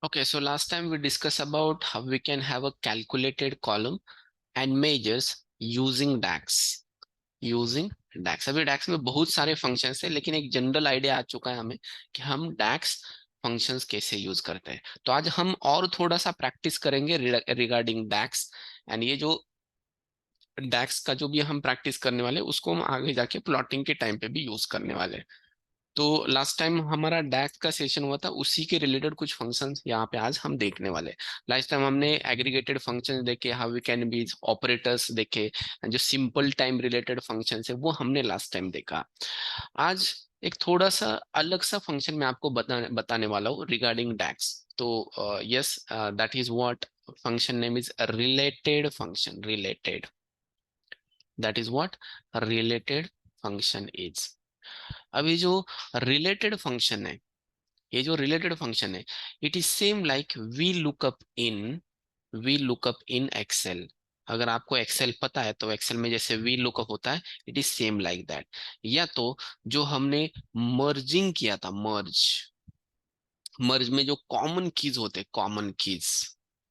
Okay, so last time we discussed about how we can have a calculated column and measures using DAX. Using DAX. अभी DAX में बहुत सारे functions है, लेकिन एक general idea आ चुका है हमें कि हम डैक्स फंक्शंस कैसे यूज करते हैं। तो आज हम और थोड़ा सा प्रैक्टिस करेंगे रिगार्डिंग डैक्स। एंड ये जो डैक्स का जो भी हम प्रैक्टिस करने वाले हैं, उसको हम आगे जाके प्लॉटिंग के टाइम पे भी यूज करने वाले हैं। तो लास्ट टाइम हमारा डैक्स का सेशन हुआ था, उसी के रिलेटेड कुछ फंक्शंस यहाँ पे आज हम देखने वाले हैं। लास्ट टाइम हमने एग्रीगेटेड फंक्शंस देखे, how we can be operators देखे, जो सिंपल टाइम रिलेटेड फंक्शंस है वो हमने लास्ट टाइम देखा। आज एक थोड़ा सा अलग सा फंक्शन मैं आपको बताने वाला हूँ रिगार्डिंग डैक्स। तो yes, that is what function name is related function. Related, that is what related function is. अभी जो रिलेटेड फंक्शन है, ये जो रिलेटेड फंक्शन है, it is same like we lookup in Excel. अगर आपको एक्सेल पता है तो एक्सेल में जैसे वी लुकअप होता है, it is same like that. या तो जो हमने मर्जिंग किया था, मर्ज, मर्ज में जो कॉमन कीज होते हैं, कॉमन कीज,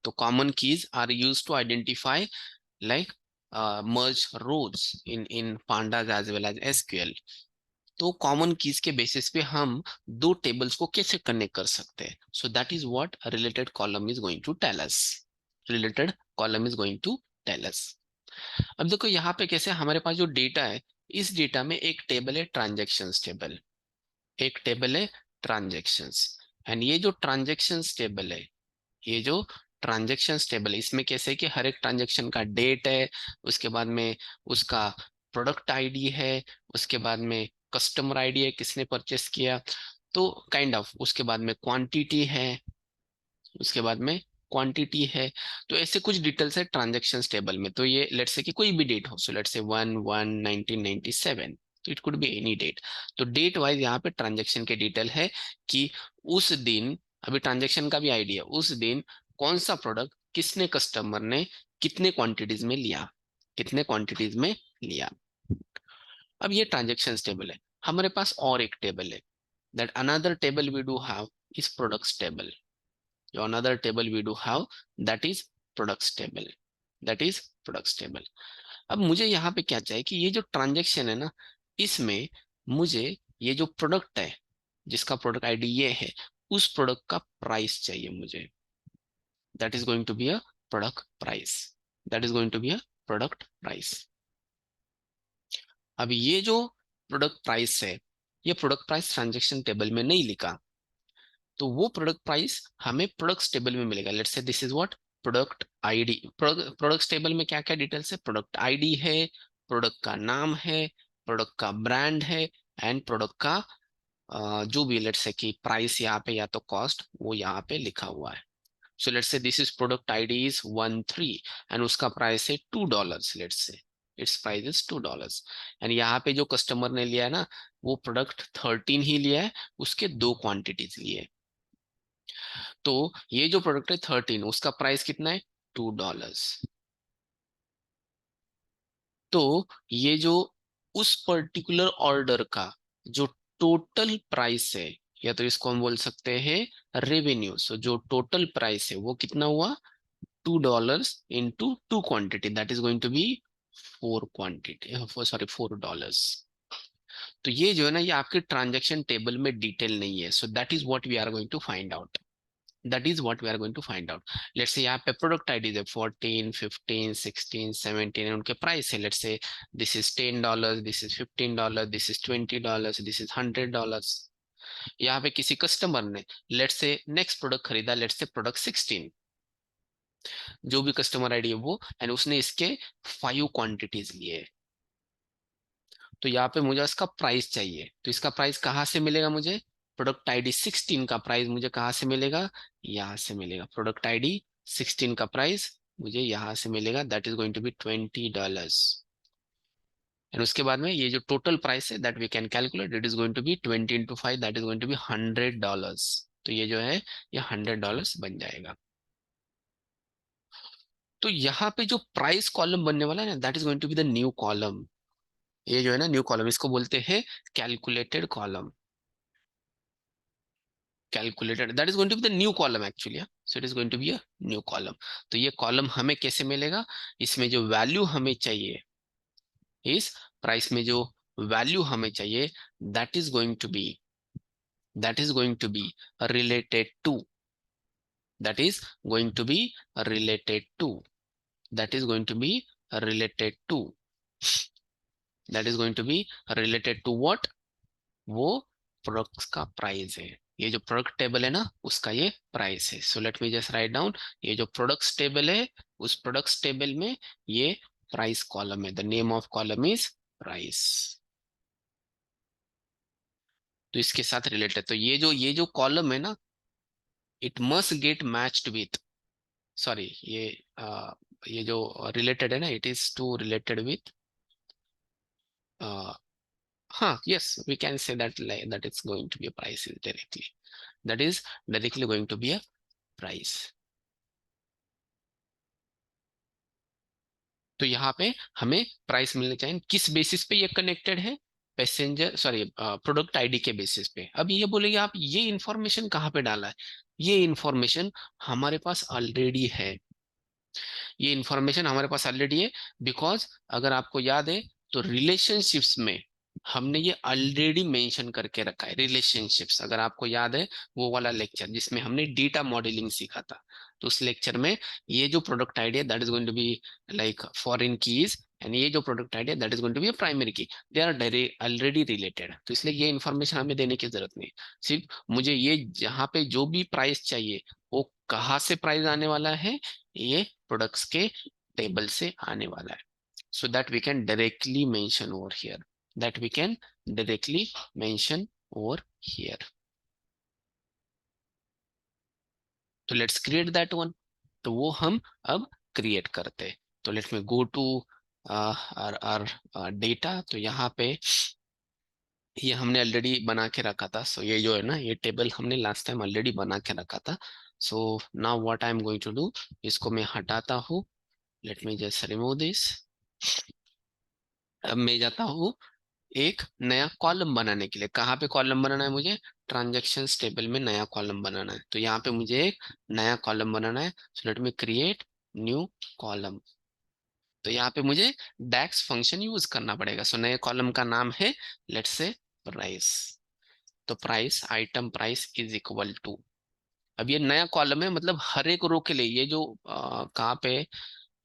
तो common keys are use to identify like merge rows in pandas as well as SQL. तो कॉमन कीज के बेसिस पे हम दो टेबल्स को कैसे कनेक्ट कर सकते हैं। So that is what related column is going to tell us. Related column is going to tell us. अब देखो यहाँ पे कैसे हमारे पास जो डेटा है, इस डेटा में एक टेबल है ट्रांजेक्शन्स टेबल, एक टेबल है ट्रांजेक्शन्स। एंड ये जो ट्रांजेक्शन्स टेबल है, ये जो ट्रांजेक्शन्स टेबल है, इसमें कैसे है कि हर एक ट्रांजेक्शन का डेट है, उसके बाद में उसका प्रोडक्ट आईडी है, उसके बाद में कस्टमर आईडी है, किसने परचेस किया, तो काइंड ऑफ उसके बाद में क्वांटिटी है, उसके बाद में क्वांटिटी है। तो ऐसे कुछ डिटेल्स है ट्रांजेक्शन्स टेबल में। तो ये लेट्स से कि कोई भी डेट हो, सो लेट्स से 1/1/1997, तो it could be any date. तो डेट वाइज यहाँ पे ट्रांजेक्शन के डिटेल है कि उस दिन, अभी ट्रांजेक्शन का भी आइडिया, उस दिन कौन सा प्रोडक्ट किसने कस्टमर ने कितने क्वांटिटीज में लिया, कितने क्वांटिटीज में लिया। अब ये ट्रांजेक्शन टेबल है। हमारे पास और एक टेबल है, that another table we do have is products table. जो another table we do have, that is products table, that is products table. अब मुझे यहाँ पे क्या चाहिए कि ये जो ट्रांजेक्शन है ना, इसमें मुझे ये जो प्रोडक्ट है, जिसका प्रोडक्ट आईडी ये है, उस प्रोडक्ट का प्राइस चाहिए मुझे। That is going to be a product price, that is going to be a product price. अब ये जो प्रोडक्ट प्राइस है, ये प्रोडक्ट प्राइस ट्रांजेक्शन टेबल में नहीं लिखा, तो वो प्रोडक्ट प्राइस हमें प्रोडक्ट्स टेबल में मिलेगा। Let's say this is what product ID. Products table में क्या क्या डिटेल्स है, प्रोडक्ट आईडी है, प्रोडक्ट का नाम है, प्रोडक्ट का ब्रांड है, एंड प्रोडक्ट का जो भी लेट्स से कि प्राइस यहाँ पे या तो कॉस्ट वो यहाँ पे लिखा हुआ है। So let's say this is product ID is 13 and उसका प्राइस है $2। Let's say it's price is $2। And यहाँ पे जो कस्टमर ने लिया है ना, वो प्रोडक्ट 13 ही लिया है, उसके दो क्वांटिटीज लिए। तो ये जो प्रोडक्ट है 13, उसका प्राइस कितना है, $2। तो ये जो उस पर्टिकुलर ऑर्डर का जो टोटल प्राइस है, या तो इसको हम बोल सकते हैं रेवेन्यू। सो जो टोटल प्राइस है वो कितना हुआ, $2 into two quantity, that is going to be four quantity, sorry $4। तो ये जो है ना, ये आपके ट्रांजेक्शन टेबल में डिटेल नहीं है। So that is what we are going to find out, that is what we are going to find out. Let's say यहाँ पे प्रोडक्ट आईडीज है 14, 15, 16, 17, उनके प्राइस है। Let's say this is $10, this is $15, this is $20, this is $100। यहाँ पे किसी customer ने let's say next product खरीदा, लेट्स से प्रोडक्ट 16, जो भी कस्टमर आईडी है वो, एंड उसने इसके 5 क्वांटिटीज लिए। तो यहाँ पे मुझे इसका प्राइस चाहिए, तो इसका प्राइस कहाँ से मिलेगा मुझे, प्रोडक्ट आईडी 16 का प्राइस मुझे कहाँ से मिलेगा, यहाँ से मिलेगा। प्रोडक्ट आईडी 16 का प्राइस मुझे यहाँ से मिलेगा, that is going to be $20। And उसके बाद में ये जो टोटल प्राइस है that we can calculate, it is going to be 20 into 5, that is going to be $100। तो ये जो है ये $100 बन जाएगा। तो यहाँ पे जो प्राइस कॉलम बनने वाला है ना, that is going to be the new column. ये जो है ना न्यू कॉलम, इसको बोलते हैं calculated column. Calculated, that is going to be the new column actually, so it is going to be a new column. तो ये column हमें कैसे मिलेगा, इसमें जो वैल्यू हमें चाहिए, इस प्राइस में जो वैल्यू हमें चाहिए, that is going to be, that is going to be related to, that is going to be related to, that is going to be related to, that is going to be related to what, वो products का price है, ये जो product table है ना उसका ये price है। So let me just write down, ये जो प्रोडक्ट्स टेबल है उस प्रोडक्ट्स टेबल में ये प्राइस कॉलम है, the name of column is price. तो इसके साथ रिलेटेड, तो ये जो कॉलम है ना, it must get matched with, sorry ये जो रिलेटेड है ना, it is to related with, हाँ yes we can say that is going to be a price directly, that is directly going to be a price। तो यहाँ पे हमें price मिलने चाहिए, किस बेसिस पे ये कनेक्टेड है, पैसेंजर सॉरी प्रोडक्ट आईडी के बेसिस पे। अब ये बोलेंगे आप ये इंफॉर्मेशन कहाँ पे डाला है, ये इंफॉर्मेशन हमारे पास ऑलरेडी है, ये इंफॉर्मेशन हमारे पास ऑलरेडी है, बिकॉज अगर आपको याद है तो रिलेशनशिप्स में हमने ये ऑलरेडी मेंशन करके रखा है, रिलेशनशिप्स अगर आपको याद है वो वाला लेक्चर जिसमें हमने डेटा मॉडलिंग सीखा था, तो उस लेक्चर में ये जो product idea that is going to be like foreign keys, and ये जो product idea that is going to be a primary key, they are already related, तो इसलिए ये इन्फॉर्मेशन हमें देने की जरूरत नहीं। सिर्फ मुझे ये जहाँ पे जो भी प्राइस चाहिए वो कहाँ से प्राइस आने वाला है, ये प्रोडक्ट्स के टेबल से आने वाला है, so that we can directly mention over here, that we can directly mention over here। तो लेट्स क्रिएट दैट वन, तो वो हम अब क्रिएट करते हैं। तो let me go to our data, तो यहाँ पे ये हमने ऑलरेडी बना के रखा था, सो ये जो है ना ये टेबल हमने लास्ट टाइम ऑलरेडी बना के रखा था। So now what I am going to do, इसको मैं हटाता हूँ, let me just remove this. अब मैं जाता हूँ एक नया कॉलम बनाने के लिए, कहाँ पे कॉलम बनाना है मुझे, ट्रांजेक्शन टेबल में नया कॉलम बनाना है, तो यहाँ पे मुझे एक नया कॉलम बनाना है। So let me create new column, तो यहाँ पे मुझे डैक्स फंक्शन यूज करना पड़ेगा। सो नए कॉलम का नाम है लेट्स से प्राइस, तो price item price is equal to, अब ये नया कॉलम है मतलब हर एक रो के लिए, ये जो कहाँ पे,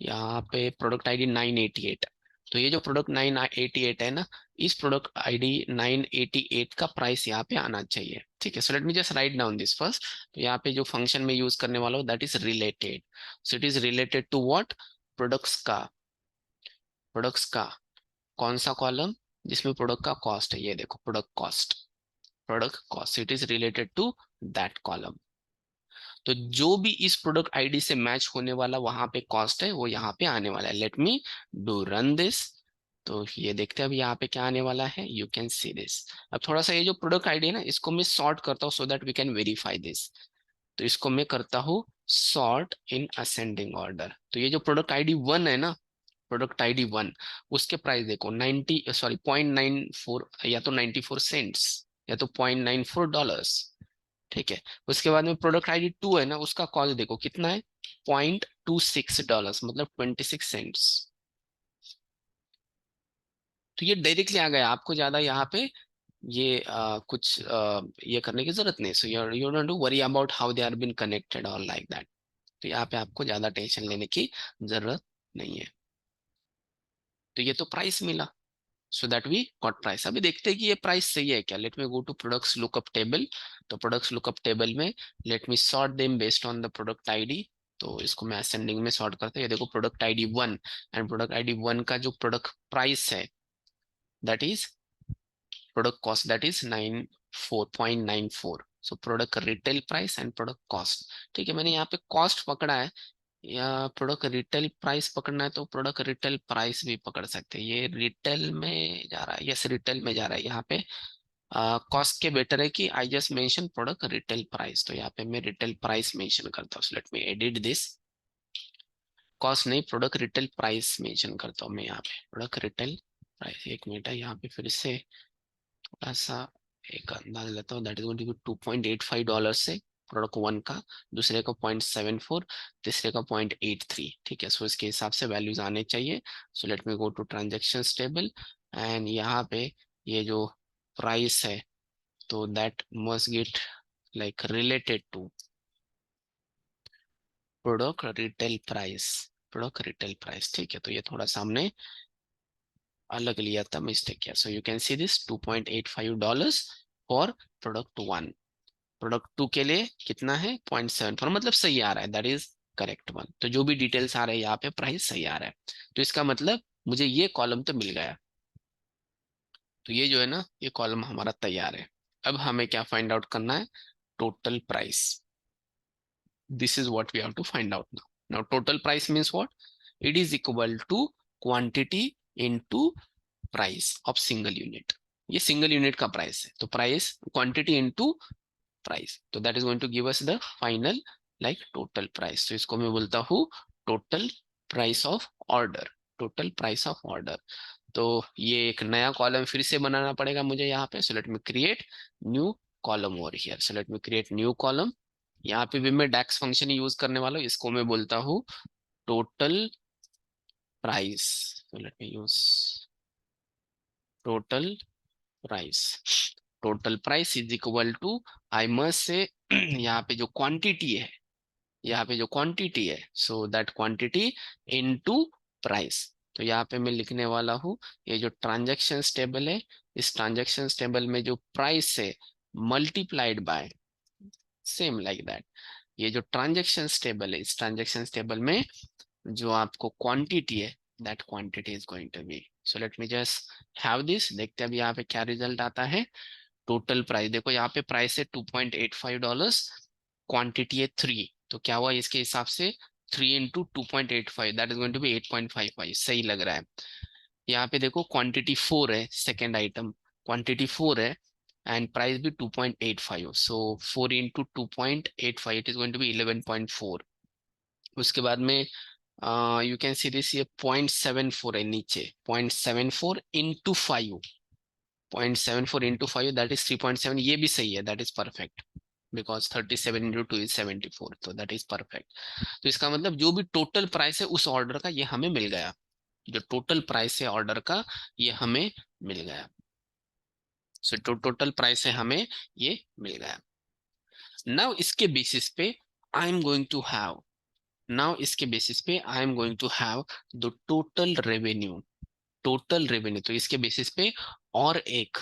यहाँ पे प्रोडक्ट आईडी 988, तो ये जो प्रोडक्ट 988 है ना, इस प्रोडक्ट आईडी 988 का प्राइस यहाँ पे आना चाहिए, ठीक है। So let me just write down this first, तो यहाँ पे जो फंक्शन में यूज करने वाला हूँ that is related, so it is related to what, products का, प्रोडक्ट्स का कौन सा कॉलम, जिसमें प्रोडक्ट का कॉस्ट है, ये देखो product cost, product cost, it is related to that column. तो जो भी इस प्रोडक्ट आईडी से मैच होने वाला वहां पे कॉस्ट है वो यहाँ पे आने वाला है। Let me do run this, तो ये देखते हैं अब यहाँ पे क्या आने वाला है, यू कैन सी दिस। अब थोड़ा सा ये जो प्रोडक्ट आईडी है ना इसको मैं सॉर्ट करता हूँ so that we can verify this, तो इसको मैं करता हूँ सॉर्ट इन असेंडिंग ऑर्डर। तो ये जो प्रोडक्ट आईडी 1 है ना, प्रोडक्ट आईडी 1, उसके प्राइस देखो 0.94 या तो 94 सेंट्स या तो $0.94, ठीक है। उसके बाद में प्रोडक्ट आईडी 2 है ना, उसका कॉस्ट देखो कितना है, $0.26, मतलब 26 सेंट्स। तो ये डायरेक्टली आ गया, आपको ज्यादा यहाँ पे ये कुछ ये करने की जरूरत नहीं, so you don't to worry about how they are been connected और लाइक दैट। तो यहाँ पे आपको ज्यादा टेंशन लेने की जरूरत नहीं है। तो ये तो प्राइस मिला, so that we got price. अभी देखते हैं कि ये प्राइस सही है क्या, let me go to products lookup table, तो प्रोडक्ट्स लुकअप टेबल में let me sort them based on the product ID, तो इसको मैं असेंडिंग में सॉर्ट करता हूँ। ये देखो product ID 1, and product ID 1 का जो प्रोडक्ट प्राइस है that is product cost, that is 94.94, so product retail price and product cost, ठीक है। मैंने यहाँ पे कॉस्ट पकड़ा है, या प्रोडक्ट रिटेल प्राइस पकड़ना है तो प्रोडक्ट रिटेल प्राइस भी पकड़ सकते हैं, ये रिटेल में जा रहा है, यस रिटेल में जा रहा है। यहाँ पे कॉस्ट के बेटर है कि I just mention product retail price, तो यहाँ पे मैं रिटेल प्राइस मेंशन करता हूँ। Let me edit this, cost नहीं प्रोडक्ट रिटेल प्राइस मेंशन करता हूँ मैं यहाँ पे, प्रोडक्ट रिटेल प्राइस। एक मिनट है यहाँ पे फिर से थोड़ा सा एक अंदाज लेता हूँ, that is going to be $2.85 से प्रोडक्ट वन का, दूसरे का 0.74, तीसरे का 0.83। ठीक है, सो इसके हिसाब से वैल्यूज आने चाहिए। So let me go to transaction table, and यहाँ पे ये जो प्राइस है, तो that must get like related to product retail price, product retail price. ठीक है, तो ये थोड़ा सामने अलग लिया था, मिस्टेक किया। So you can see this $2.85 for product one. Product two के लिए कितना है, 0.74, मतलब सही आ रहा है, दैट इज करेक्ट वन। तो जो भी डिटेल्स आ रहे हैं यहाँ पे प्राइस सही आ रहा है, तो इसका मतलब मुझे ये कॉलम तो मिल गया। तो ये जो है ना, ये कॉलम हमारा तैयार है। अब हमें क्या फाइंड आउट करना है, total price. This is what we have to find out now. Now total price means what, it is equal to quantity into price of single unit. ये सिंगल यूनिट का प्राइस है, तो price quantity into price, तो that is going to give us the final like total price. तो इसको मैं बोलता हूँ total price of order, total price of order. तो ये एक नया कॉलम फिर से बनाना पड़ेगा मुझे यहाँ पे। सो let me create new column over here. So let me create new column. यहाँ पे भी मैं डेक्स फंक्शन यूज करने वाला हूँ, इसको मैं बोलता हूँ total price. So let me use total price. Total price is equal to, I must say यहाँ पे जो क्वांटिटी है, यहाँ पे जो क्वांटिटी है, so that quantity into price. तो यहाँ पे मैं लिखने वाला हूँ, ये जो ट्रांजैक्शन टेबल है, इस ट्रांजैक्शन टेबल में जो प्राइस है multiplied by, same like that, ये जो ट्रांजैक्शन टेबल है, इस ट्रांजैक्शन टेबल में जो आपको क्वांटिटी है, that quantity is going to be. So let me just have this, देखते हैं अभी यहाँ पे क्या रिजल्ट आता है। टोटल प्राइस देखो, यहाँ पे प्राइस है $2.85, क्वांटिटी है 3, तो क्या हुआ इसके हिसाब से 3 into 2.85, that is going to be 8.55, सही लग रहा है। यहाँ पे देखो क्वांटिटी 4 है, सेकेंड आइटम क्वांटिटी 4 है, एंड प्राइस भी 2.85, so 4 into 2.85, it is going to be 11.4। उसके बाद में यू कैन सी दिस, ये 0.74 है नीचे, 0.74 इंटू 5, 0.74 इंटू 5, दैट इज 3.7, ये भी सही है, that is perfect, because 37 into 2 is 74, तो दैट इज परफेक्ट। तो इसका मतलब जो भी टोटल प्राइस है उस ऑर्डर का, ये हमें मिल गया। जो टोटल प्राइस है ऑर्डर का, ये हमें मिल गया। सो टोटल प्राइस है हमें ये मिल गया। नाउ इसके बेसिस पे I am going to have, now इसके बेसिस पे I am going to have the total revenue, total revenue. तो इसके बेसिस पे और एक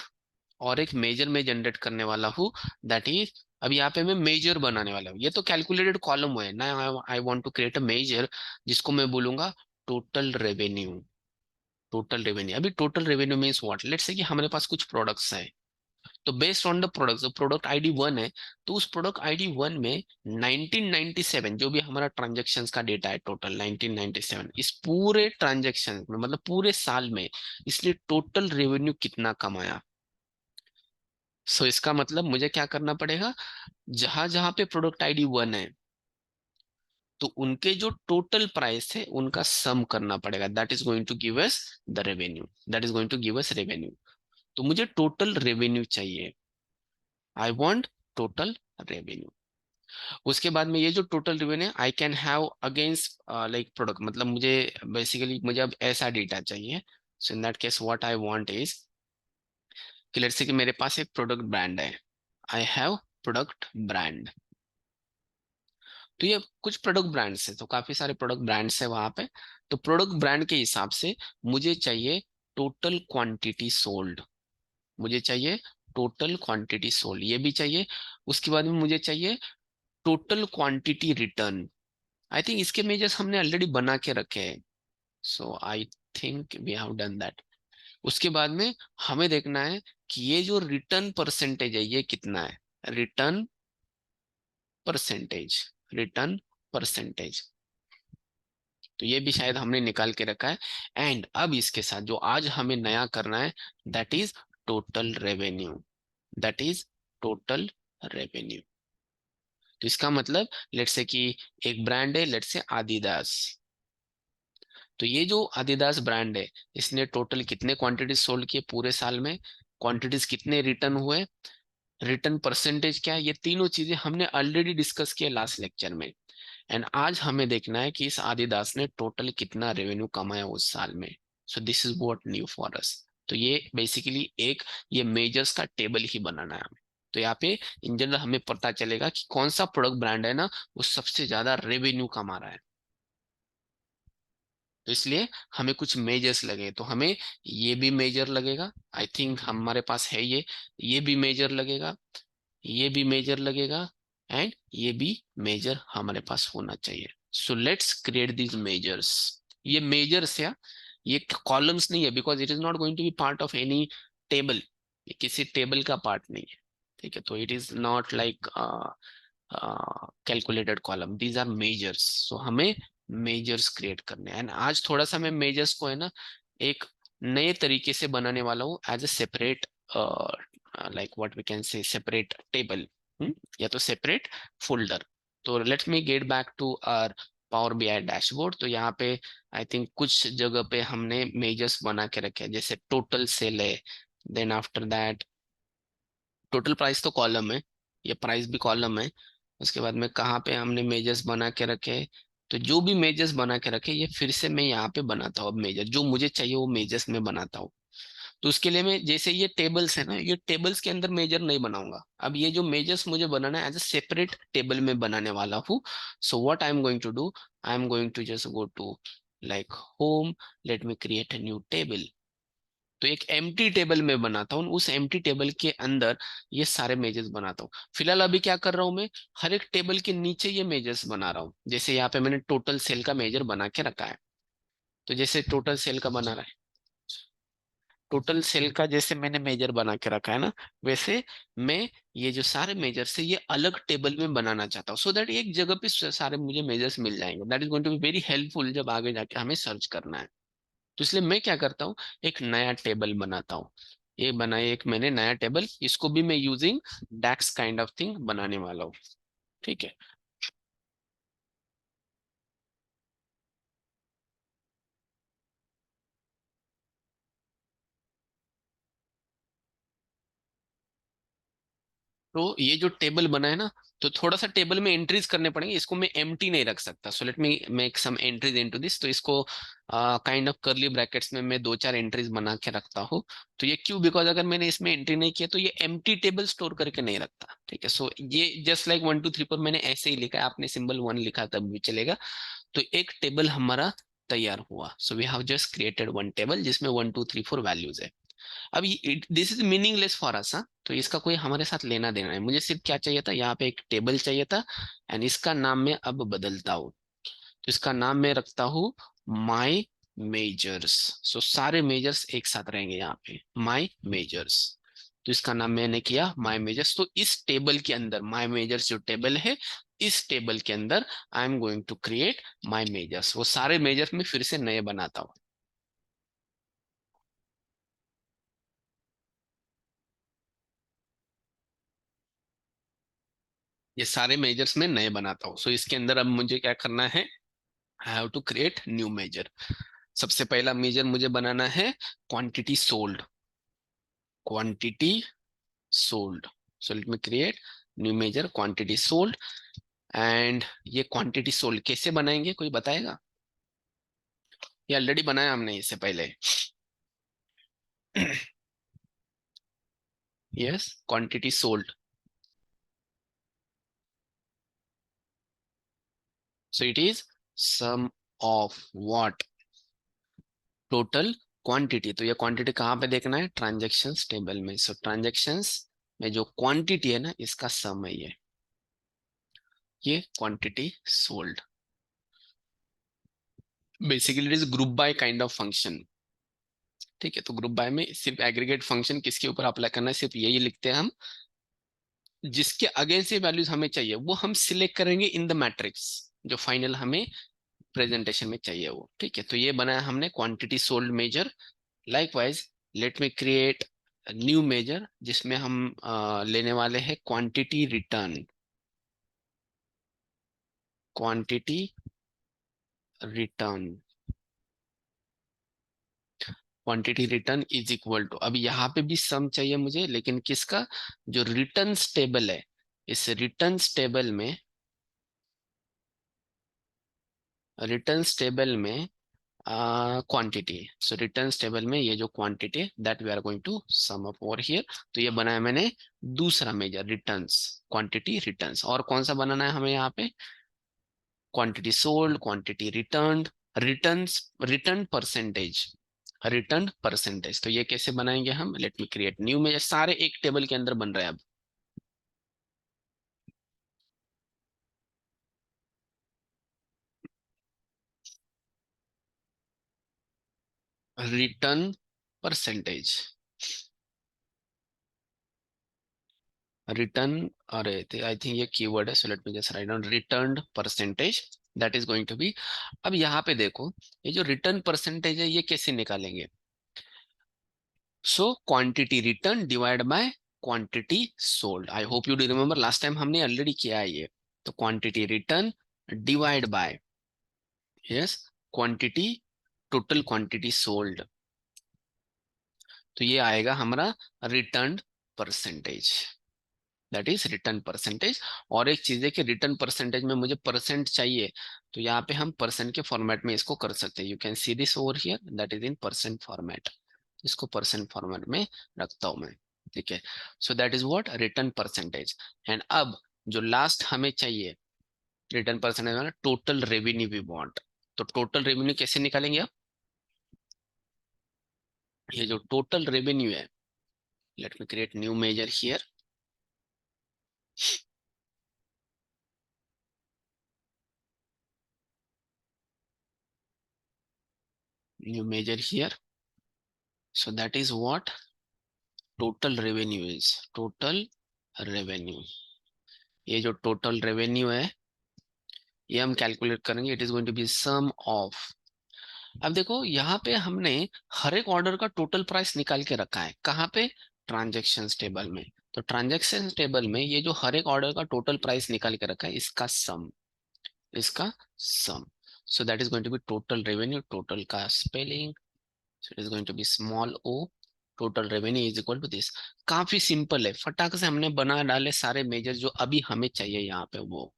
और एक मेजर में जनरेट करने वाला हूँ, दैट इज, अभी यहाँ पे मैं मेजर बनाने वाला हूँ। ये तो कैलकुलेटेड कॉलम है ना, I want to create a measure जिसको मैं बोलूंगा टोटल रेवेन्यू। टोटल रेवेन्यू, अभी total revenue means what, let's say कि हमारे पास कुछ प्रोडक्ट्स हैं, तो बेस्ड ऑन द प्रोडक्ट्स, जो प्रोडक्ट आईडी 1 है, तो उस प्रोडक्ट आईडी 1 में 1997 जो भी हमारा ट्रांजेक्शन्स का डेटा है, टोटल 1997, इस पूरे ट्रांजेक्शन में मतलब पूरे साल में इसने टोटल रेवेन्यू कितना कमाया। सो इसका मतलब मुझे क्या करना पड़ेगा, जहां जहां पे प्रोडक्ट आईडी 1 है, तो उनके जो टोटल प्राइस है उनका सम करना पड़ेगा, that is going to give us the revenue, that is going to give us revenue. तो मुझे टोटल रेवेन्यू चाहिए, आई वांट टोटल रेवेन्यू। उसके बाद में ये जो total revenue I can have against like product, मतलब मुझे बेसिकली मुझे अब ऐसा डेटा चाहिए। So in that case what I want is, कि लेट्स से कि मेरे पास एक प्रोडक्ट ब्रांड है, आई हैव प्रोडक्ट ब्रांड। तो ये कुछ प्रोडक्ट ब्रांड्स है, तो काफी सारे प्रोडक्ट ब्रांड्स है वहां पे। तो प्रोडक्ट ब्रांड के हिसाब से मुझे चाहिए टोटल क्वांटिटी सोल्ड, मुझे चाहिए टोटल क्वांटिटी सोल्ड, ये भी चाहिए। उसके बाद में मुझे चाहिए total quantity return. I think इसके मेजर्स हमने ऑलरेडी बना के रखे हैं, so I think we have done that. उसके बाद में हमें देखना है कि ये जो रिटर्न परसेंटेज है ये कितना है, रिटर्न परसेंटेज, रिटर्न परसेंटेज, तो ये भी शायद हमने निकाल के रखा है। एंड अब इसके साथ जो आज हमें नया करना है, that is total revenue, that is total revenue. तो इसका मतलब लेट्स से कि एक ब्रांड है, लेट्स से आदिदास, तो ये जो आदिदास ब्रांड है, इसने टोटल कितने क्वांटिटीज सोल्ड किए पूरे साल में, क्वांटिटीज कितने रिटर्न हुए, रिटर्न परसेंटेज क्या है, ये तीनों चीजें हमने ऑलरेडी डिस्कस किया लास्ट लेक्चर में। एंड आज हमें देखना है कि इस आदिदास ने टोटल कितना रेवेन्यू कमाया उस साल में। सो this is what new for us. तो ये बेसिकली एक ये मेजर्स का टेबल ही बनाना है हमें। तो यहाँ पे इन जनरल हमें पता चलेगा कि कौन सा प्रोडक्ट ब्रांड है ना वो सबसे ज्यादा रेवेन्यू कमा रहा है। तो इसलिए हमें कुछ मेजर्स लगे, तो हमें ये भी मेजर लगेगा, आई थिंक हमारे पास है ये भी मेजर लगेगा, ये भी मेजर लगेगा, एंड ये भी मेजर हमारे पास होना चाहिए। So let's create these measures. ये मेजर्स या ये कॉलम्स नहीं है, because it is not going to be part of any table. ये किसी टेबल का पार्ट नहीं है, ठीक है। तो it is not like calculated column, these are measures. So हमें मेजर्स क्रिएट करने हैं। एंड आज थोड़ा सा मैं मेजर्स को है ना एक नए तरीके से बनाने वाला हूँ as a separate, like what we can say separate table, या तो सेपरेट फोल्डर। तो let me get back to our Power BI dashboard. तो यहाँ पे आई थिंक कुछ जगह पे हमने मेजर्स बना के रखे हैं, जैसे टोटल सेल है, then after that total price तो कॉलम है, ये प्राइस भी कॉलम है। उसके बाद में कहाँ पे हमने मेजर्स बना के रखे, तो जो भी मेजर्स बना के रखे ये फिर से मैं यहाँ पे बनाता हूँ। अब मेजर जो मुझे चाहिए वो मेजर्स में बनाता हूँ। तो उसके लिए मैं जैसे ये टेबल्स है ना, ये टेबल्स के अंदर मेजर नहीं बनाऊंगा। अब ये जो मेजर्स मुझे बनाना है एज ए सेपरेट टेबल में बनाने वाला हूँ। So what I am going to do, I am going to just go to like home, let me create a new table. तो एक एम्प्टी टेबल में बनाता हूँ, उस एम्प्टी टेबल के अंदर ये सारे मेजर्स बनाता हूँ। फिलहाल अभी क्या कर रहा हूँ मैं, हर एक टेबल के नीचे ये मेजर्स बना रहा हूँ। जैसे यहाँ पे मैंने टोटल सेल का मेजर बना के रखा है, तो जैसे टोटल सेल का बना रहा है, टोटल सेल का जैसे मैंने मेजर बना के रखा है ना, वैसे मैं ये जो सारे मेजर्स है ये अलग टेबल में बनाना चाहता हूँ, सो दैट एक जगह पे सारे मुझे मेजर्स मिल जाएंगे। That is going to be very helpful जब आगे जाके हमें सर्च करना है। तो इसलिए मैं क्या करता हूँ, एक नया टेबल बनाता हूँ। ये बनाए एक मैंने नया टेबल, इसको भी मैं using DAX kind of thing बनाने वाला हूँ, ठीक है। तो ये जो टेबल बना है ना, तो थोड़ा सा टेबल में एंट्रीज करने पड़ेंगे, इसको मैं एम्प्टी नहीं रख सकता। So let me make some entries into this. तो इसको काइंड ऑफ कर्ली ब्रैकेट्स में मैं दो चार एंट्रीज बना के रखता हूँ। तो ये क्यों, बिकॉज अगर मैंने इसमें एंट्री नहीं किया तो ये एम्प्टी टेबल स्टोर करके नहीं रखता, ठीक है। सो ये जस्ट लाइक 1 2 3 पर मैंने ऐसे ही लिखा है, आपने सिंबल 1 लिखा तब भी चलेगा। तो एक टेबल हमारा तैयार हुआ। So we have just created one table जिसमें 1 2 3 4 वैल्यूज है। अब this is meaningless for us, तो इसका कोई हमारे साथ लेना देना है। मुझे सिर्फ क्या चाहिए था, यहाँ पे एक टेबल चाहिए था, एंड इसका नाम मैं अब बदलता हूँ। तो इसका नाम मैं रखता हूँ माई मेजर्स। सो सारे मेजर्स एक साथ रहेंगे यहाँ पे, माई मेजर्स। तो इसका नाम मैंने किया माई मेजर्स। तो इस टेबल के अंदर माई मेजर्स जो टेबल है, इस टेबल के अंदर I am going to create my measures. वो सारे मेजर्स में फिर से नए बनाता हूँ। ये सारे मेजर्स में नए बनाता हूँ। सो इसके अंदर अब मुझे क्या करना है, I have to create new measure. सबसे पहला मेजर मुझे बनाना है quantity sold, quantity sold. So let me create new measure quantity sold. And ये क्वांटिटी सोल्ड कैसे बनाएंगे, कोई बताएगा? ये ऑलरेडी बनाया हमने इससे पहले। Yes, quantity sold. So it is sum of what, total quantity. तो ये क्वांटिटी कहाँ पे देखना है, ट्रांजेक्शन्स टेबल में। सो ट्रांजेक्शन्स में जो क्वांटिटी है ना, इसका सम है ये quantity sold. Basically it is group by kind of function, ठीक है। तो ग्रुप बाय में सिर्फ एग्रीगेट फंक्शन किसके ऊपर अप्लाई करना है, सिर्फ यही लिखते हैं हम, जिसके अगेंस्ट ये वैल्यूज हमें चाहिए वो हम सिलेक्ट करेंगे इन द मैट्रिक्स, जो फाइनल हमें प्रेजेंटेशन में चाहिए वो, ठीक है। तो ये बनाया हमने quantity sold measure. Likewise let me create new measure जिसमें हम लेने वाले हैं quantity return, quantity return. Quantity return is equal to, अब यहाँ पे भी सम चाहिए मुझे, लेकिन किसका, जो रिटर्न टेबल है, इस रिटर्न टेबल में, रिटर्न टेबल में क्वांटिटी, सो रिटर्न टेबल में ये जो quantity that we are going to sum up over here. तो ये बनाया मैंने दूसरा मेजर, रिटर्न्स, क्वांटिटी रिटर्न्स। और कौन सा बनाना है हमें यहाँ पे, quantity sold, quantity returned, returns, return percentage, return percentage. तो ये कैसे बनाएंगे हम, let me create new measure, सारे एक टेबल के अंदर बन रहे हैं अब। रिटर्न परसेंटेज, रिटर्न, अरे आई थिंक ये कीवर्ड है, so let me just write down return percentage, that is going to be. अब यहाँ पे देखो, ये जो रिटर्न परसेंटेज है ये कैसे निकालेंगे, so quantity return divide by quantity sold. I hope you do remember, last time हमने ऑलरेडी किया है ये। तो quantity return divide by, yes, quantity, total quantity sold, तो ये आएगा हमारा return percentage, that is return percentage. और एक चीज है कि रिटर्न परसेंटेज में मुझे परसेंट चाहिए, तो यहाँ पे हम परसेंट के फॉर्मेट में इसको कर सकते हैं। You can see this over here, that is in percent format, इसको परसेंट फॉर्मेट में रखता हूं मैं, ठीक है। So that is what return percentage. And अब जो लास्ट हमें चाहिए, रिटर्न परसेंटेज में टोटल रेवेन्यू वी वांट, तो टोटल रेवेन्यू कैसे निकालेंगे आप, ये जो टोटल रेवेन्यू है, let me create new measure here, new measure here, so that is what total revenue is, total revenue, ये जो टोटल रेवेन्यू है ये हम कैलकुलेट करेंगे, it is going to be sum of. अब देखो यहाँ पे हमने हर एक ऑर्डर का टोटल प्राइस निकाल के रखा है, कहाँ पे, ट्रांजेक्शन टेबल में। तो ट्रांजेक्शन टेबल में ये जो हर एक ऑर्डर का टोटल प्राइस निकाल के रखा है, इसका सम, इसका sum, so that is going to be total revenue, total का spelling, so it is going to be small o, total revenue is equal to this। काफी सिंपल है, फटाक से हमने बना डाले सारे मेजर जो अभी हमें चाहिए यहाँ पे वो।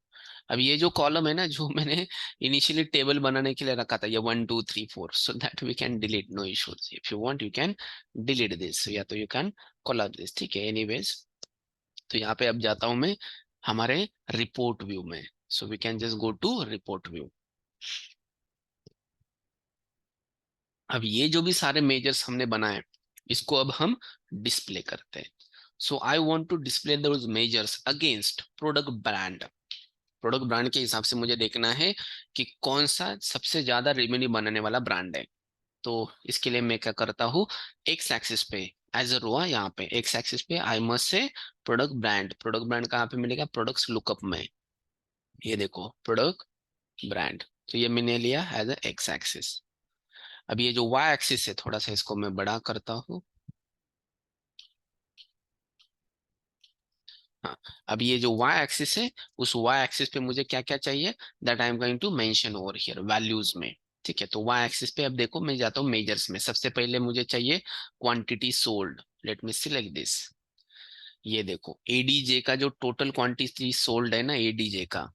अब ये जो कॉलम है ना, जो मैंने इनिशियली टेबल बनाने के लिए रखा था, ये 1 2 3 4, so that we can delete, no issues, if you want you can delete this, या तो यू कैन कॉल दिस, ठीक है। एनीवेज, तो यहाँ पे अब जाता हूँ मैं हमारे रिपोर्ट व्यू में, so we can just go to report view. अब ये जो भी सारे मेजर्स हमने बनाए, इसको अब हम डिस्प्ले करते हैं। So I want to display those measures against product brand, product brand के हिसाब से मुझे देखना है कि कौन सा सबसे ज्यादा रेवेन्यू बनाने वाला ब्रांड है। तो इसके लिए मैं क्या करता हूँ, एक्स एक्सिस पे एज अ रो, यहाँ पे एक्स एक्सिस पे आई मस्ट से प्रोडक्ट ब्रांड, प्रोडक्ट ब्रांड कहाँ पे मिलेगा, प्रोडक्ट्स लुकअप में, ये देखो प्रोडक्ट ब्रांड, तो ये मैंने लिया एज अ एक्स एक्सिस। अब ये जो वाई एक्सिस है, थोड़ा सा इसको मैं बड़ा करता हूँ, हाँ। अब ये जो y एक्सिस है, उस y एक्सिस पे मुझे क्या क्या चाहिए, that I am going to mention over here values में, ठीक है। तो y एक्सिस पे अब देखो मैं जाता हूँ मेजर्स में, सबसे पहले मुझे चाहिए quantity sold, late me select this. ये देखो एडीजे का जो टोटल क्वांटिटी सोल्ड है ना, एडीजे का,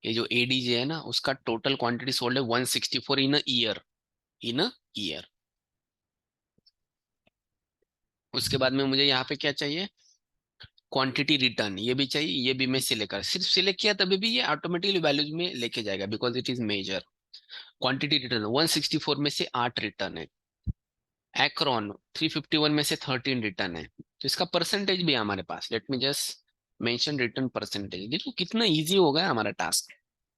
ये जो एडीजे है ना, उसका टोटल क्वांटिटी सोल्ड है 164 इन a year, in a year. उसके बाद में मुझे यहाँ पे क्या चाहिए, क्वांटिटी रिटर्न, ये भी चाहिए, ये भी मैं सिलेक्ट कर, सिर्फ सिलेक्ट किया तभी भी ये ऑटोमेटिकली वैल्यूज में लेके जाएगा, because it is measure. Quantity return 164 में से 8 रिटर्न है, एक्रोन 351 में से 13 रिटर्न है, तो इसका परसेंटेज भी है हमारे पास, let me just mention return percentage. देखो कितना इजी हो गया हमारा task,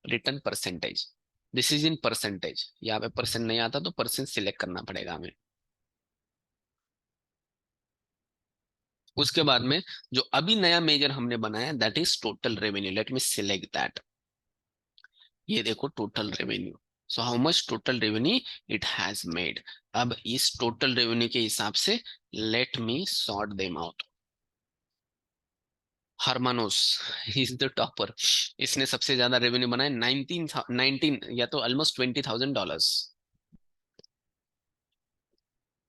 return percentage, this is in percentage, यहाँ पे परसेंट नहीं आता तो परसेंट सिलेक्ट करना पड़ेगा हमें। उसके बाद में जो अभी नया मेजर हमने बनाया, that is total revenue, let me select that. ये देखो total revenue, so how much total revenue it has made. अब इस टोटल रेवेन्यू के हिसाब से let me sort them out. Hermanos is the topper, इसने सबसे ज्यादा रेवेन्यू बनाया, 19 19 या तो ऑलमोस्ट $20,000।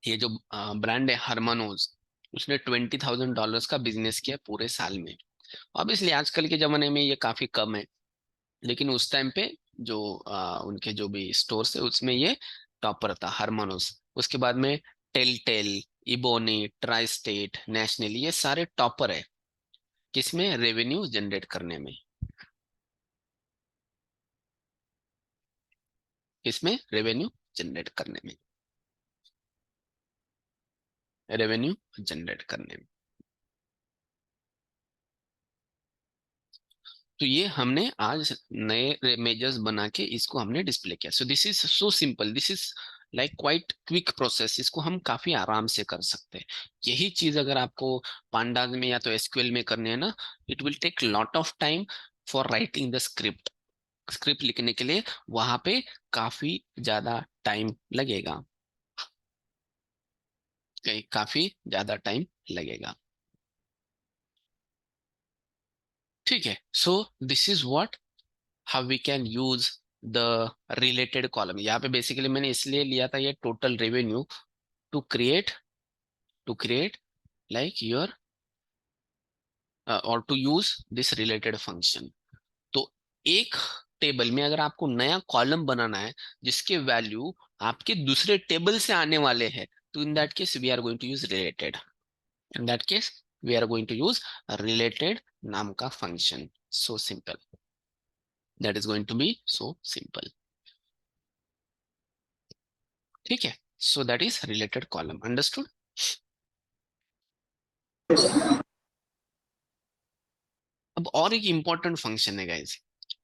ये जो ब्रांड है हरमनोज, उसने $20,000 का बिजनेस किया पूरे साल में। ऑब्वियसली आजकल के जमाने में ये काफी कम है, लेकिन उस टाइम पे जो उनके जो भी स्टोर्स है उसमें ये टॉपर था हरमनोस। उसके बाद में Tell Tell, Ebony, Tri State, National, ये सारे टॉपर है किसमें, रेवेन्यू जनरेट करने में। किसमें, रेवेन्यू जनरेट करने में, रेवेन्यू जनरेट करने में। तो ये हमने आज नए मेजर्स बना के इसको हमने डिस्प्ले किया। सो this is so simple, this is like quite quick process, इसको हम काफी आराम से कर सकते हैं। यही चीज अगर आपको पांडाज में या तो एसक्यूएल में करनी है ना, it will take lot of time for writing the script. Script लिखने के लिए वहां पे काफी ज्यादा टाइम लगेगा, काफी ज्यादा टाइम लगेगा। ठीक है, so this is what, how we can use the related column. यहाँ पे बेसिकली मैंने इसलिए लिया था ये total revenue, to create, to create like your और to use this related function. तो एक टेबल में अगर आपको नया कॉलम बनाना है जिसके वैल्यू आपके दूसरे टेबल से आने वाले हैं, तो in that case we are going to use related. In that case we are going to use related नाम का function. So simple, that is going to be so simple. ठीक है, so that is related column, understood. अब और एक important function है guys,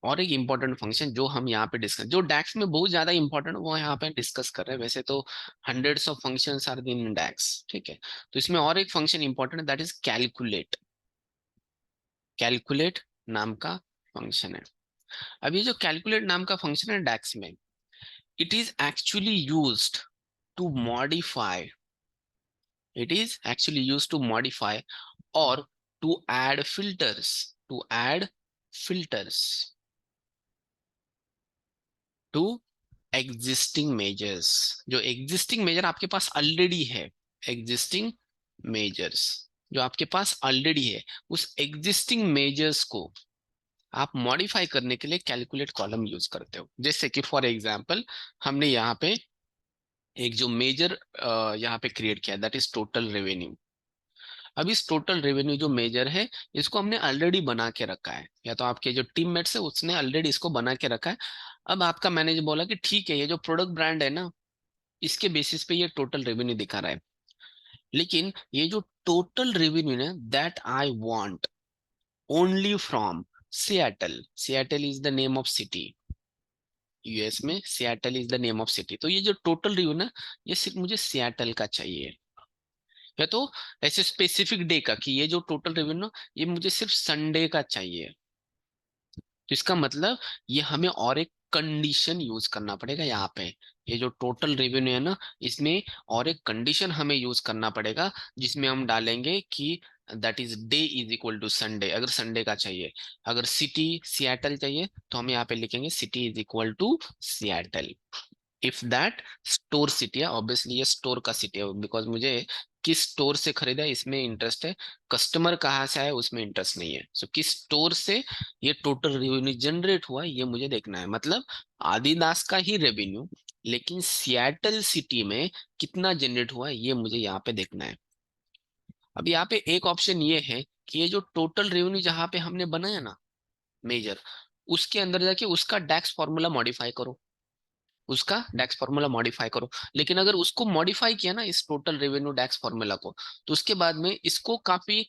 और एक इंपॉर्टेंट फंक्शन जो हम यहाँ पे डिस्कस, जो डैक्स में बहुत ज्यादा इंपॉर्टेंट, वो यहाँ पे डिस्कस कर रहे हैं। वैसे तो hundreds of functions are in DAX, ठीक है। तो इसमें और एक फंक्शन इंपॉर्टेंट है, दैट इज कैलकुलेट। कैलकुलेट नाम का फंक्शन है। अब ये जो कैलकुलेट नाम का फंक्शन है डैक्स में, it is actually used to modify, it is actually used to modify or to add filters, to add filters to existing measures। जो existing measure आपके पास ऑलरेडी है, existing measures जो आपके पास ऑलरेडी है, उस existing measures को आप मॉडिफाई करने के लिए कैलकुलेट कॉलम यूज करते हो। जैसे कि फॉर एग्जांपल हमने यहाँ पे एक जो मेजर यहाँ पे क्रिएट किया, दैट इज टोटल रेवेन्यू। अब इस टोटल रेवेन्यू जो मेजर है, इसको हमने ऑलरेडी बना के रखा है, या तो आपके जो टीममेट्स है उसने ऑलरेडी इसको बना के रखा है। अब आपका मैनेजर बोला कि ठीक है, ये जो प्रोडक्ट ब्रांड है ना, इसके बेसिस पे ये टोटल रेवेन्यू दिखा रहा है, लेकिन ये जो टोटल रेवेन्यू है that I want only from Seattle. Seattle is the name of city, US में Seattle is the name of city. तो ये जो टोटल रेवेन्यू ना, ये सिर्फ मुझे सिएटल का चाहिए। या तो ऐसे स्पेसिफिक डे का, कि ये जो टोटल रेवेन्यू ये मुझे सिर्फ संडे का चाहिए। तो इसका मतलब ये हमें और एक कंडीशन यूज करना पड़ेगा यहाँ पे। ये जो टोटल रेवेन्यू है ना, इसमें और एक कंडीशन हमें यूज करना पड़ेगा, जिसमें हम डालेंगे कि that is day is equal to Sunday, अगर संडे का चाहिए। अगर सिटी सिएटल चाहिए तो हम यहाँ पे लिखेंगे city is equal to Seattle. If that store city है, ऑब्वियसली ये स्टोर का सिटी है, बिकॉज मुझे किस स्टोर से खरीदा है इसमें इंटरेस्ट है, कस्टमर कहाँ से आया उसमें इंटरेस्ट नहीं है। सो किस स्टोर से ये टोटल रेवेन्यू जनरेट हुआ ये मुझे देखना है, मतलब आदिदास का ही रेवेन्यू, लेकिन सिएटल सिटी में कितना जनरेट हुआ ये मुझे यहाँ पे देखना है। अब यहाँ पे एक ऑप्शन ये है कि ये जो टोटल रेवेन्यू जहाँ पे हमने बनाया ना मेजर, उसके अंदर जाके उसका डैक्स फॉर्मूला मॉडिफाई करो, उसका डैक्स फॉर्मूला मॉडिफाई करो। लेकिन अगर उसको मॉडिफाई किया ना इस टोटल रेवेन्यू डैक्स फॉर्मूला को, तो उसके बाद में इसको काफी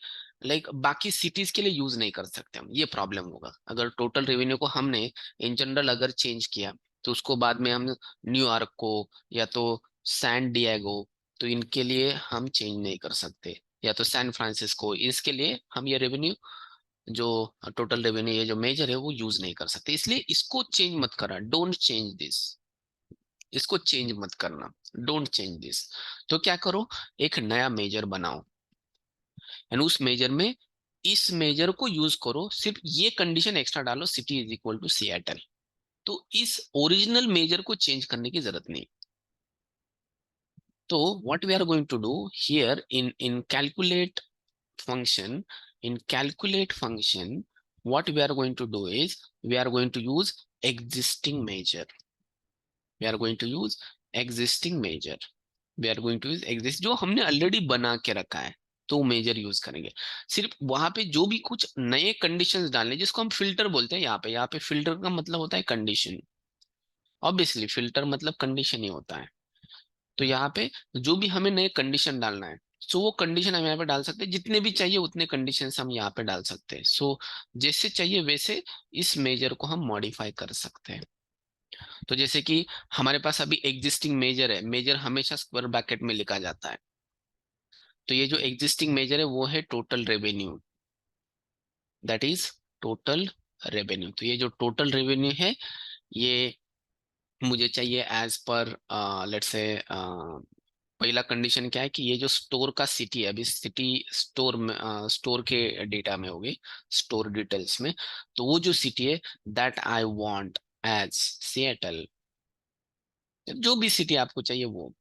लाइक बाकी सिटीज के लिए यूज नहीं कर सकते हम, ये प्रॉब्लम होगा। अगर टोटल रेवेन्यू को हमने इन जनरल अगर चेंज किया, तो उसको बाद में हम न्यूयॉर्क को या तो सैन डिएगो, तो इनके लिए हम चेंज नहीं कर सकते, या तो सैन फ्रांसिस्को, इसके लिए हम ये रेवेन्यू जो टोटल रेवेन्यू ये जो मेजर है वो यूज नहीं कर सकते। इसलिए इसको चेंज मत करना, डोंट चेंज दिस, इसको चेंज मत करना, डोंट चेंज दिस। तो क्या करो, एक नया मेजर बनाओ, एंड उस मेजर में इस मेजर को यूज करो, सिर्फ ये कंडीशन एक्स्ट्रा डालो, city is equal to Seattle. तो इस ओरिजिनल मेजर को चेंज करने की जरूरत नहीं। तो what we are going to do here in calculate function, in calculate function, what we are going to do is we are going to use existing measure. We are going to use existing measure. We are going to use exist जो हमने already बना के रखा है, तो major use करेंगे। सिर्फ वहां पे जो भी कुछ नए कंडीशंस डालने, जिसको हम फिल्टर बोलते हैं, यहाँ पे फिल्टर का मतलब होता है कंडीशन। ऑब्वियसली फिल्टर मतलब कंडीशन ही होता है। तो यहाँ पे जो भी हमें नए कंडीशन डालना है, सो वो कंडीशन हम यहाँ पे डाल सकते हैं, जितने भी चाहिए उतने कंडीशन हम यहाँ पे डाल सकते हैं। सो जैसे चाहिए वैसे इस मेजर को हम मॉडिफाई कर सकते हैं। तो जैसे कि हमारे पास अभी एग्जिस्टिंग मेजर है, मेजर हमेशा स्क्वायर ब्रैकेट में लिखा जाता है। तो ये जो एग्जिस्टिंग मेजर है वो है total revenue, that is total revenue. तो ये जो टोटल रेवेन्यू है, ये मुझे चाहिए एज पर लेट्स से पहला कंडीशन क्या है कि ये जो स्टोर का सिटी है, अभी सिटी स्टोर में स्टोर के डेटा में होगी, स्टोर डिटेल्स में। तो वो जो सिटी है that I want as Seattle, जो भी सिटी आपको चाहिए वो।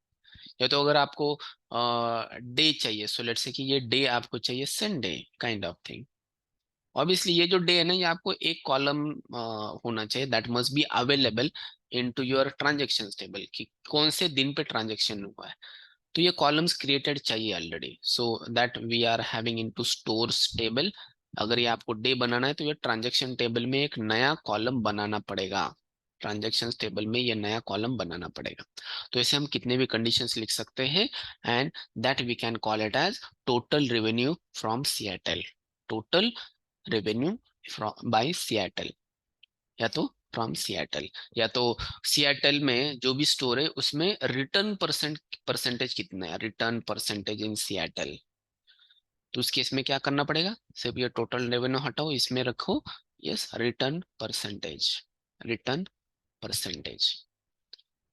या तो अगर आपको डे चाहिए, सो लेट्स से कि ये डे आपको चाहिए Sunday kind of thing. Obviously ये जो डे है ना, ये आपको एक कॉलम होना चाहिए, that must be available into your transaction table, कि कौन से दिन पे ट्रांजेक्शन हुआ है। तो ये कॉलम्स क्रिएटेड चाहिए already, so that we are having into stores table. अगर ये आपको डे बनाना है तो ये ट्रांजेक्शन टेबल में एक नया कॉलम बनाना पड़ेगा, ट्रांजेक्शन टेबल में ये नया कॉलम बनाना पड़ेगा। तो ऐसे हम कितने भी कंडीशंस लिख सकते हैं, and that we can call it as total revenue from Seattle. Total revenue from by Seattle, या तो फ्रॉम सिएटल, या तो सिएटल में जो भी स्टोर है उसमें रिटर्न परसेंटेज कितना है, रिटर्न परसेंटेज इन सिएटल। तो उस केस में क्या करना पड़ेगा, सिर्फ ये टोटल रेवेन्यू हटाओ, इसमें रखो yes return percentage, return percentage.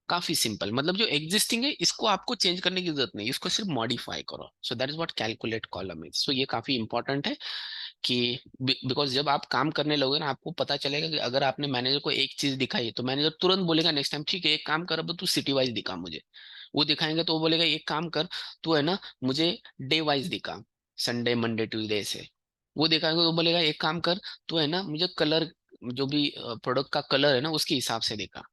काफी सिंपल, मतलब जो एग्जिस्टिंग है इसको आपको चेंज करने की जरूरत नहीं, इसको सिर्फ मॉडिफाई करो। So that is what calculate column is. So ये काफी इंपॉर्टेंट है कि बिकॉज जब आप काम करने लगोगे ना, आपको पता चलेगा कि अगर आपने मैनेजर को एक चीज दिखाई तो मैनेजर तुरंत बोलेगा नेक्स्ट टाइम ठीक है एक काम कर, अब तू सिटी वाइज दिखा मुझे। वो दिखाएंगे तो वो बोलेगा एक काम कर, तू है ना मुझे डे वाइज दिखा, संडे मंडे ट्यूसडे से। वो दिखाएंगे तो बोलेगा एक काम कर, तू है ना मुझे कलर, जो भी प्रोडक्ट का कलर है ना उसके हिसाब से दिखा।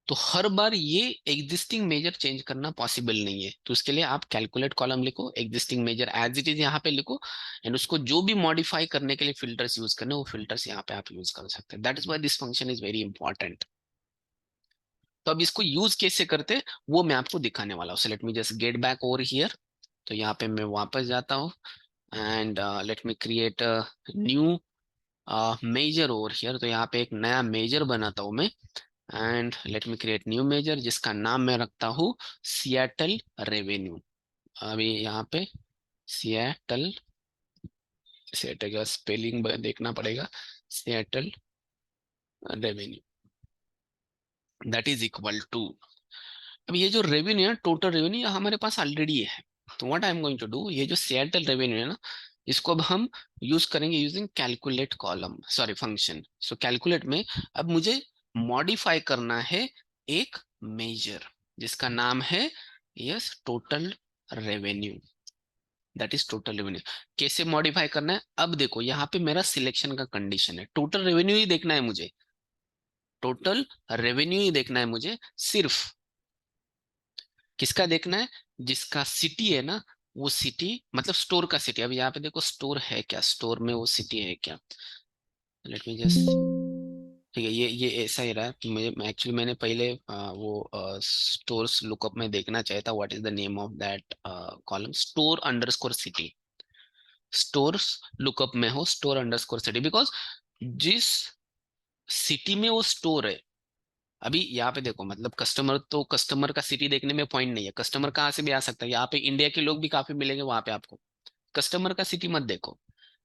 तो हर बार ये एग्जिस्टिंग मेजर चेंज करना पॉसिबल नहीं है, तो उसके लिए आप कैलकुलेट कॉलम लिखो, existing measure as it is यहाँ पे लिखो, एंड उसको जो भी मॉडिफाई करने के लिए फिल्टर्स यूज करने वो फिल्टर्स यहाँ पे आप यूज कर सकते हैं। That is why this function is very important. तो अब इसको यूज कैसे करते हैं वो मैं आपको दिखाने वाला हूँ। So let me just get back over here. तो यहाँ पे मैं वापस जाता हूँ, and let me create new measure over here. तो यहाँ पे एक नया मेजर बनाता हूँ मैं, and let me create new measure जिसका नाम मैं रखता हूँ सिएटल रेवेन्यू। अभी यहाँ पे सिएटल, सिएटल का स्पेलिंग देखना पड़ेगा, Seattle revenue that is equal to. अब ये जो रेवेन्यू है टोटल रेवेन्यू हमारे पास ऑलरेडी है। तो what I am going to do, ये जो सिएटल रेवेन्यू है ना, इसको अब हम यूज करेंगे using calculate column, sorry function. सो कैलकुलेट में अब मुझे मॉडिफाई करना है एक मेजर जिसका नाम है yes total revenue, that is total revenue. कैसे मॉडिफाई करना है, अब देखो यहाँ पे मेरा सिलेक्शन का कंडीशन है, टोटल रेवेन्यू ही देखना है मुझे, टोटल रेवेन्यू ही देखना है मुझे सिर्फ। किसका देखना है, जिसका सिटी है ना, वो सिटी मतलब स्टोर का सिटी। अब यहाँ पे देखो स्टोर है क्या, स्टोर में वो सिटी है क्या। लेट मी जस्ट, ठीक है ये ऐसा ही रहा कि मुझे एक्चुअली मैंने पहले वो स्टोर्स लुकअप में देखना चाहिए था, what is the name of that column, store underscore city. Stores lookup में हो स्टोर अंडरस्कोर सिटी, बिकॉज जिस सिटी में वो स्टोर है, अभी यहाँ पे देखो मतलब कस्टमर, तो कस्टमर का सिटी देखने में पॉइंट नहीं है, कस्टमर कहाँ से भी आ सकता है, यहाँ पे इंडिया के लोग भी काफी मिलेंगे वहां पे आपको। कस्टमर का सिटी मत देखो,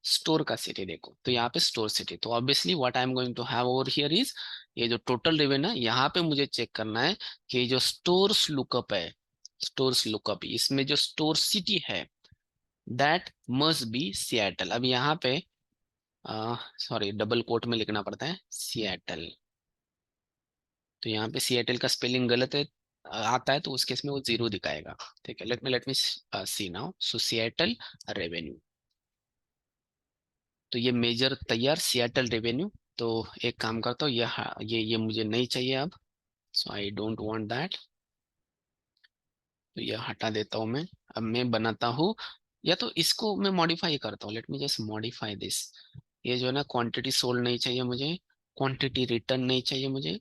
स्टोर का सिटी देखो। तो यहाँ पे स्टोर सिटी, तो obviously what I am going to have over here is ये जो टोटल रेवेन्यू है यहाँ पे मुझे चेक करना है कि जो स्टोर्स लुकअप है, स्टोर्स लुकअप इसमें जो स्टोर सिटी है दैट मस्ट बी सिएटल। अब यहाँ पे सॉरी डबल कोट में लिखना पड़ता है सिएटल। तो यहाँ पे सिएटल का स्पेलिंग गलत है, आता है तो उस केस में वो जीरो दिखाएगा। ठीक है, लेट मी सी नाउ। सो सिएटल रेवेन्यू, तो ये मेजर तैयार, सिएटल रेवेन्यू। तो एक काम करता हूँ, ये मुझे नहीं चाहिए अब। सो आई डोंट वांट दैट, तो ये हटा देता हूँ मैं। अब मैं बनाता हूँ, या तो इसको मैं मॉडिफाई करता हूँ। Let me just modify this. ये जो है ना, क्वांटिटी सोल्ड नहीं चाहिए मुझे, क्वांटिटी रिटर्न नहीं चाहिए मुझे,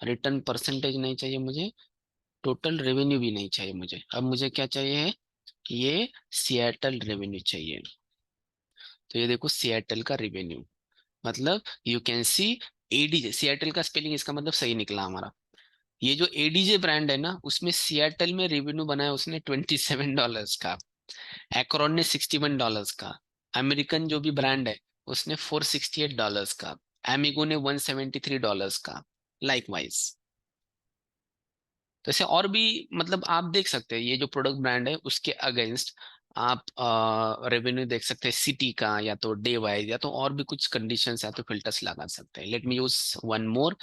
रिटर्न परसेंटेज नहीं चाहिए मुझे, टोटल रेवेन्यू भी नहीं चाहिए मुझे। अब मुझे क्या चाहिए है, ये सिएटल रेवेन्यू चाहिए। तो ये देखो सिएटल का रेवेन्यू, मतलब you can C ADJ, Seattle का स्पेलिंग इसका मतलब सही निकला हमारा। ये जो एडीजे ब्रांड है ना, उसमें सिएटल में रेवेन्यू बनाया उसने $27 का, एक्रोन ने $61 का, अमेरिकन जो भी ब्रांड है उसने $468 का, एमिगो ने $173 का, लाइकवाइज। तो ऐसे और भी, मतलब आप देख सकते हैं ये जो प्रोडक्ट ब्रांड है उसके अगेंस्ट आप रेवेन्यू देख सकते हैं, सिटी का या तो डे वाइज, या तो और भी कुछ कंडीशंस या तो फिल्टर्स लगा सकते हैं। Let me use one more.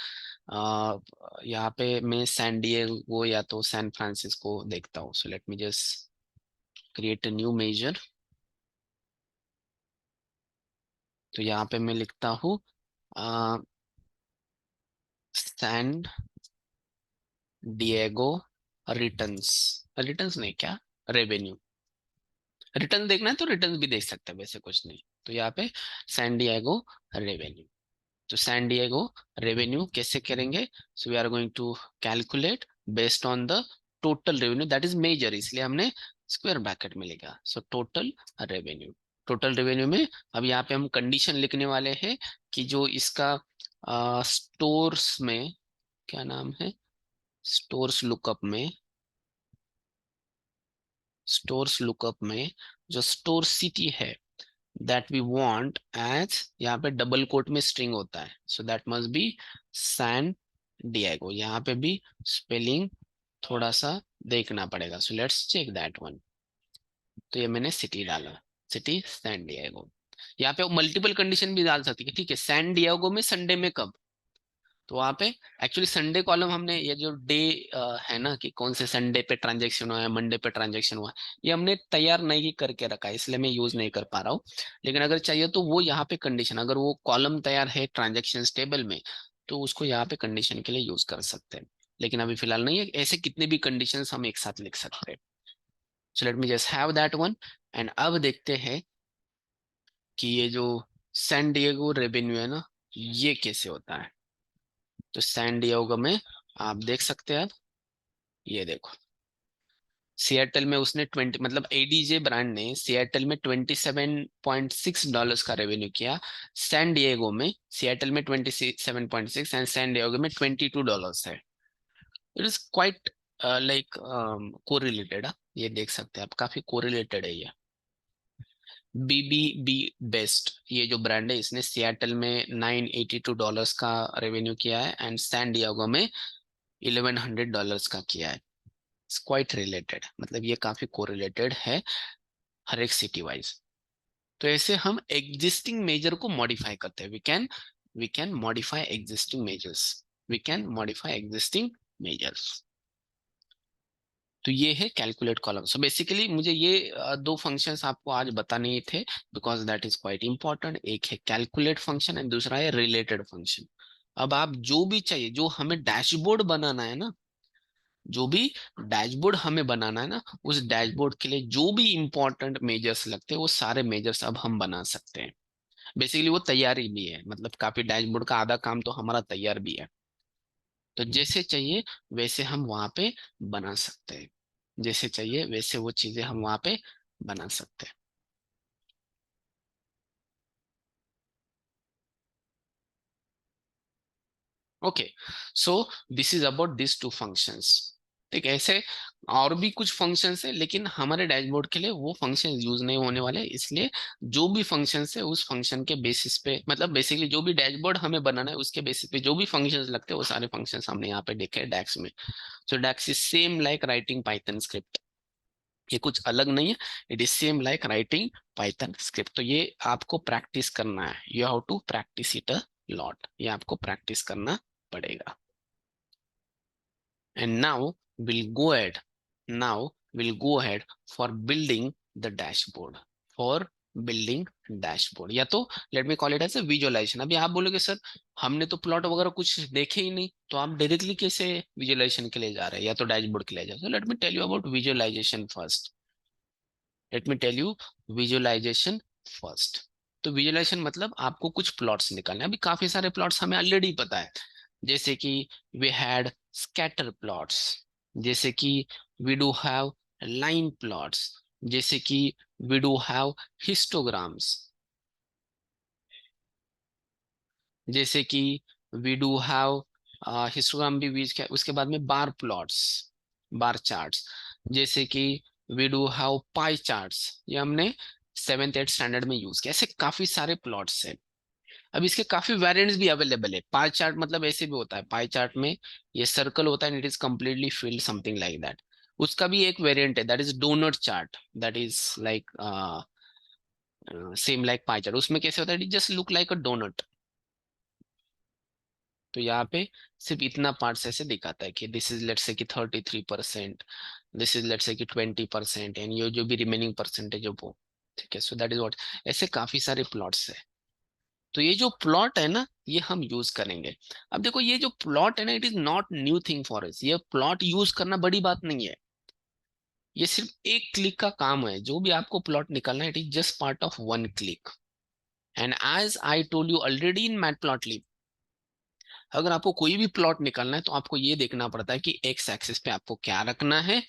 यहाँ पे मैं सैन डिएगो या तो सैन फ्रांसिस्को देखता हूँ। So let me just create a new measure. तो यहाँ पे मैं लिखता हूँ सैन डिएगो रिटर्न्स, रिटर्न्स नहीं क्या, रेवेन्यू। रिटर्न देखना है तो रिटर्न भी देख सकते हैं, वैसे कुछ नहीं। तो यहाँ पे सैन डिएगो रेवेन्यू। तो सैन डिएगो रेवेन्यू कैसे करेंगे, so we are going to calculate based on the total revenue that is measure, इसलिए हमने स्क्वायर ब्रैकेट में लिखा। सो टोटल रेवेन्यू, टोटल रेवेन्यू में अब यहाँ पे हम कंडीशन लिखने वाले हैं कि जो इसका स्टोर्स में, क्या नाम है, स्टोर्स लुकअप में, स्टोर्स लुकअप में जो स्टोर सिटी है दैट वी वांट एज, यहाँ पे डबल कोट में स्ट्रिंग होता है, so that must be San Diego. यहाँ पे भी स्पेलिंग थोड़ा सा देखना पड़ेगा, so let's check that one. तो ये मैंने सिटी डाला, सिटी सैन डिएगो। यहाँ पे मल्टीपल कंडीशन भी डाल सकती है, ठीक है, सैन डिएगो में संडे में कब। तो वहां पे एक्चुअली संडे कॉलम हमने, ये जो डे है ना कि कौन से संडे पे ट्रांजेक्शन हुआ है, मंडे पे ट्रांजेक्शन हुआ है, ये हमने तैयार नहीं करके रखा है, इसलिए मैं यूज नहीं कर पा रहा हूँ। लेकिन अगर चाहिए तो वो यहाँ पे कंडीशन, अगर वो कॉलम तैयार है ट्रांजेक्शन टेबल में, तो उसको यहाँ पे कंडीशन के लिए यूज कर सकते हैं। लेकिन अभी फिलहाल नहीं है, ऐसे कितने भी कंडीशन हम एक साथ लिख सकते हैं। सो let me just have that one. And अब देखते हैं कि ये जो सैन डिएगो रेवेन्यू है ना, ये कैसे होता है। तो सैन डिएगो में आप देख सकते हैं, अब ये देखो, सिएटल में उसने 20, मतलब एडीजे ब्रांड ने सिएटल में $27.6 का रेवेन्यू किया, सैन डिएगो में, सिएटल में 27.6 एंड सैन डिएगो में $22 है। It is quite like correlated, ये देख सकते हैं आप, काफी कोरिलेटेड है ये। बीबीबी बेस्ट, ये जो ब्रांड है इसने सिएटल में $982 का रेवेन्यू किया है एंड सैन डिएगो में $1100 का किया है। क्वाइट रिलेटेड, मतलब ये काफी कोरिलेटेड है हर एक सिटी वाइज। तो ऐसे हम एग्जिस्टिंग मेजर को मॉडिफाई करते हैं। We can modify existing measures, we can modify existing measures. तो ये है कैलकुलेट कॉलम। सो बेसिकली मुझे ये दो फंक्शंस आपको आज बताने ही थे, because that is quite important. एक है कैलकुलेट फंक्शन एंड दूसरा है रिलेटेड फंक्शन। अब आप जो भी चाहिए, जो हमें डैशबोर्ड बनाना है ना, जो भी डैशबोर्ड हमें बनाना है ना, उस डैशबोर्ड के लिए जो भी इंपॉर्टेंट मेजर्स लगते हैं वो सारे मेजर्स अब हम बना सकते हैं। बेसिकली वो तैयारी भी है, मतलब काफी डैशबोर्ड का आधा काम तो हमारा तैयार भी है। तो जैसे चाहिए वैसे हम वहां पे बना सकते हैं, जैसे चाहिए वैसे वो चीजें हम वहां पे बना सकते हैं। Okay, so this is about this two functions. ठीक है, ऐसे और भी कुछ फंक्शंस है, लेकिन हमारे डैशबोर्ड के लिए वो फंक्शन यूज नहीं होने वाले, इसलिए जो भी फंक्शंस है उस फंक्शन के बेसिस पे, मतलब बेसिकली जो भी डैशबोर्ड हमें बनाना है उसके बेसिस पे जो भी फंक्शंस लगते हैं वो सारे फंक्शंस हमने यहाँ पे देखे डैक्स में। So DAX is same like writing Python script, ये कुछ अलग नहीं है, it is same like writing Python script. तो ये आपको प्रैक्टिस करना है, you have to practice it a lot, ये आपको प्रैक्टिस करना पड़ेगा। And now will go ahead now will go ahead for building the dashboard, for building dashboard, या तो let me call it as a visualization. अभी आप बोलोगे sir हमने तो प्लॉट वगैरह कुछ देखे ही नहीं, तो आप डायरेक्टली कैसे विजुअलाइजेशन के लिए जा रहे हैं या तो डैशबोर्ड के लिए जा रहे हैं? Let me tell you about visualization first. Let me tell you visualization first. तो विजुअलाइजेशन मतलब आपको कुछ प्लॉट्स निकालने हैं। अभी काफी सारे प्लॉट्स हमें ऑलरेडी पता है, जैसे कि वी हैड स्कैटर प्लॉट्स, जैसे कि we do have line plots, जैसे कि वी डू हैव हिस्टोग्राम्स, जैसे कि वी डू हैव हिस्टोग्राम भी बीच के उसके बाद में बार प्लॉट्स, बार चार्ट्स, जैसे कि we do have pie charts, ये हमने सेवेंथ एट स्टैंडर्ड में यूज किया। ऐसे काफी सारे प्लॉट्स हैं। अब इसके काफी वेरिएंट्स भी अवेलेबल है। पाई चार्ट मतलब ऐसे भी होता है, पाई चार्ट में ये सर्कल होता है and it is completely filled, something like that. उसका भी एक वेरिएंट है, that is donut chart, that is like same like pie chart. उसमें कैसे होता है, it just look like a donut. तो यहाँ पे सिर्फ इतना पार्ट्स ऐसे दिखाता है कि दिस इज लेट्स से कि 33%, दिस इज लेट्स से कि 20%, एंड ये जो भी रिमेनिंग परसेंटेज है वो, ठीक है। सो दैट इज व्हाट, ऐसे काफी सारे प्लॉट्स है। तो ये जो प्लॉट है ना, ये हम यूज करेंगे। अब देखो ये जो प्लॉट है ना, it is not new thing for us. ये प्लॉट यूज करना बड़ी बात नहीं है, ये सिर्फ एक क्लिक का काम है। जो भी आपको प्लॉट निकालना है, it is just part of one click. And as I told you already in Matplotlib, अगर आपको कोई भी प्लॉट निकालना है तो आपको ये देखना पड़ता है कि एक्स एक्सिस पे आपको क्या रखना है,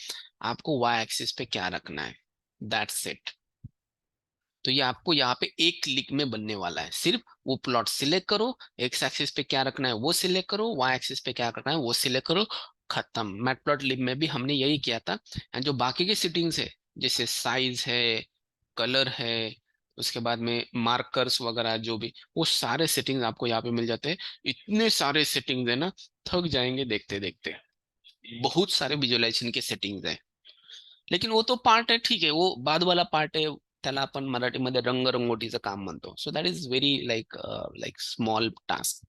आपको वाई एक्सिस पे क्या रखना है। That's it. तो ये आपको यहाँ पे एक क्लिक में बनने वाला है। सिर्फ वो प्लॉट सिलेक्ट करो, एक्स एक्सिस पे क्या रखना है वो सिलेक्ट करो, वाई एक्सिस पे क्या रखना है वो सिलेक्ट करो, खत्म। मैटप्लॉटलिब में भी हमने यही किया था। एंड जो बाकी की सेटिंग्स है, जैसे साइज है, कलर है, उसके बाद में मार्कर्स वगैरह जो भी, वो सारे सेटिंग्स आपको यहाँ पे मिल जाते हैं। इतने सारे सेटिंग्स है ना, थक जाएंगे देखते देखते। बहुत सारे विजुअलाइजेशन के सेटिंग्स है, लेकिन वो तो पार्ट है, ठीक आहे, वो बाद वाला पार्ट आहे, त्याला आपण मराठीमध्ये रंगरंगोटीचं काम म्हणतो. So that is very like small task.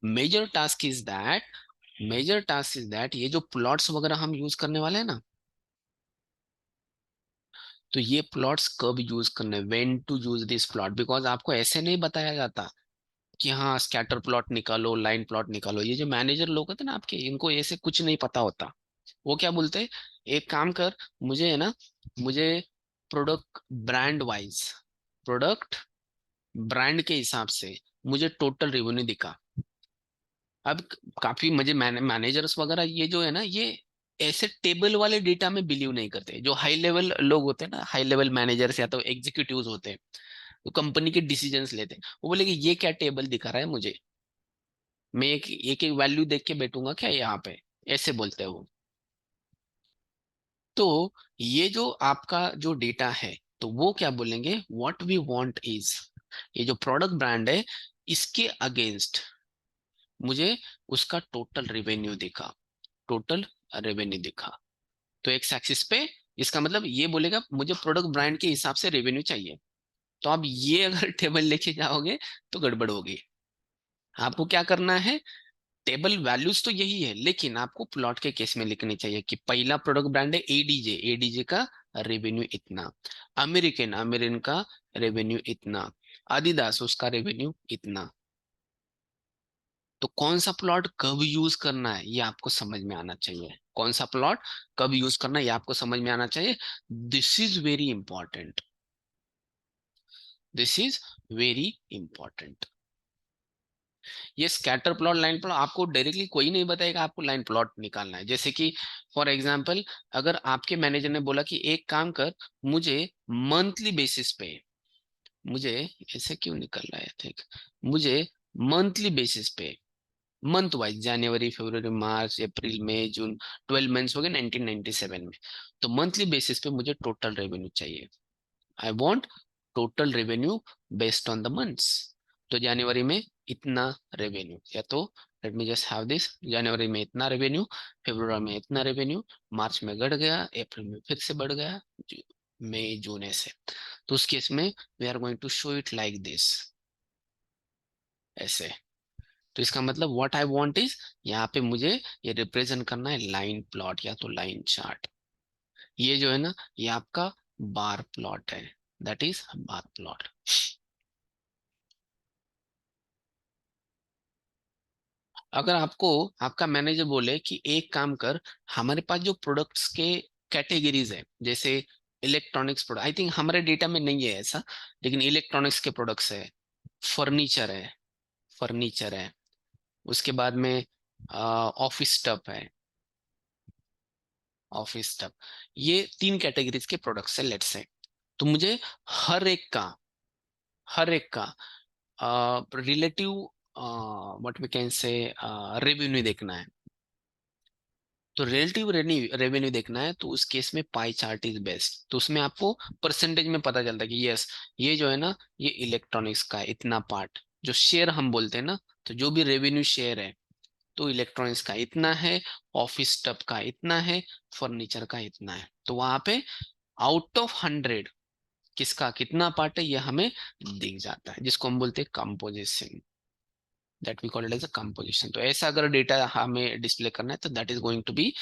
Major task is that, major task is that ये जो प्लॉट्स वगैरह हम यूज करने वाले हैं ना, तो ये प्लॉट्स कब यूज करने, when to use this plot, because आपको ऐसे नहीं बताया जाता कि हाँ स्कैटर प्लॉट निकालो, लाइन प्लॉट निकालो। ये जो मैनेजर लोग होते हैं ना आपके, इनको ऐसे कुछ नहीं पता होता। वो क्या बोलते हैं, एक काम कर, मुझे है ना, मुझे product brand wise, product brand के हिसाब से मुझे टोटल रेवेन्यू दिखा। अब काफी मुझे मैनेजर्स वगैरह ये जो है ना, ये ऐसे टेबल वाले डेटा में बिलीव नहीं करते। जो हाई लेवल लोग होते हैं ना, हाई लेवल मैनेजर्स या तो एग्जीक्यूटिव्स होते हैं, तो कंपनी के डिसीजंस लेते हैं, वो बोले कि ये क्या टेबल दिखा रहा है मुझे, मैं एक एक वैल्यू देख के बैठूंगा क्या यहाँ पे, ऐसे बोलते हैं वो। तो ये जो आपका जो डेटा है, तो वो क्या बोलेंगे, व्हाट वी वांट इज, ये जो प्रोडक्ट ब्रांड है, इसके अगेंस्ट मुझे उसका टोटल रेवेन्यू दिखा, टोटल रेवेन्यू दिखा। तो एक्स एक्सिस पे इसका मतलब ये बोलेगा मुझे प्रोडक्ट ब्रांड के हिसाब से रेवेन्यू चाहिए। तो आप ये अगर टेबल लेके जाओगे तो गड़बड़ होगी। आपको क्या करना है, टेबल वैल्यूज तो यही है, लेकिन आपको प्लॉट के केस में लिखनी चाहिए कि पहला प्रोडक्ट ब्रांड है एडीजे, एडीजे का रेवेन्यू इतना, अमेरिकन, अमेरिकन का रेवेन्यू इतना, आदिदास उसका रेवेन्यू इतना। तो कौन सा प्लॉट कब यूज करना है ये आपको समझ में आना चाहिए, कौन सा प्लॉट कब यूज करना है ये आपको समझ में आना चाहिए। This is very important, this is very important. ये स्कैटर प्लॉट, लाइन प्लॉट आपको डायरेक्टली कोई नहीं बताएगा आपको लाइन प्लॉट निकालना है। जैसे कि फॉर एग्जांपल, अगर आपके मैनेजर ने बोला कि एक काम कर, मुझे मंथली बेसिस पे, मुझे ऐसे क्यों निकल रहा है, ठीक, मुझे मंथली बेसिस पे, मंथ वाइज जनवरी फरवरी मार्च अप्रैल मई जून, 12 मंथ्स हो गए 1997 में, तो मंथली बेसिस पे मुझे टोटल रेवेन्यू चाहिए। I want total revenue based on the months. तो जनवरी में इतना रेवेन्यू, या तो let me just have this, जनवरी में इतना रेवेन्यू, फरवरी में इतना रेवेन्यू, मार्च में बढ़ गया, अप्रैल में फिर से बढ़ गया, मई जून ऐसे। तो उस केस में we are going to show it like this, ऐसे। तो इसका मतलब व्हाट आई वांट इज, यहाँ पे मुझे ये रिप्रेजेंट करना है लाइन प्लॉट या तो लाइन चार्ट। ये जो है ना, ये आपका बार प्लॉट है, दैट इज बार प्लॉट। अगर आपको आपका मैनेजर बोले कि एक काम कर, हमारे पास जो प्रोडक्ट्स के कैटेगरीज है, जैसे इलेक्ट्रॉनिक्स प्रोडक्ट, आई थिंक हमारे डेटा में नहीं है ऐसा, लेकिन इलेक्ट्रॉनिक्स के प्रोडक्ट्स है, फर्नीचर है, फर्नीचर है, उसके बाद में ऑफिस स्टफ है, ऑफिस स्टफ, ये तीन कैटेगरीज के प्रोडक्ट्स है लेट्स से। तो मुझे हर एक का, हर एक का relative what we can say revenue देखना है। तो रिलेटिव रेवेन्यू देखना है, तो उस केस में पाई चार्ट इज बेस्ट। तो उसमें आपको परसेंटेज में पता चलता है कि यस, ये जो है ना, ये इलेक्ट्रॉनिक्स का इतना पार्ट, जो शेयर हम बोलते हैं ना, तो जो भी रेवेन्यू शेयर है, तो इलेक्ट्रॉनिक्स का इतना है, ऑफिस स्टफ का इतना है, फर्नीचर का इतना है। तो वहां पे आउट ऑफ 100 किसका कितना पार्ट है, ये हमें दिख जाता है, जिसको हम बोलते हैं composition, that we call it as a composition. तो ऐसा अगर डेटा हमें डिस्प्ले करना है, तो that is going to be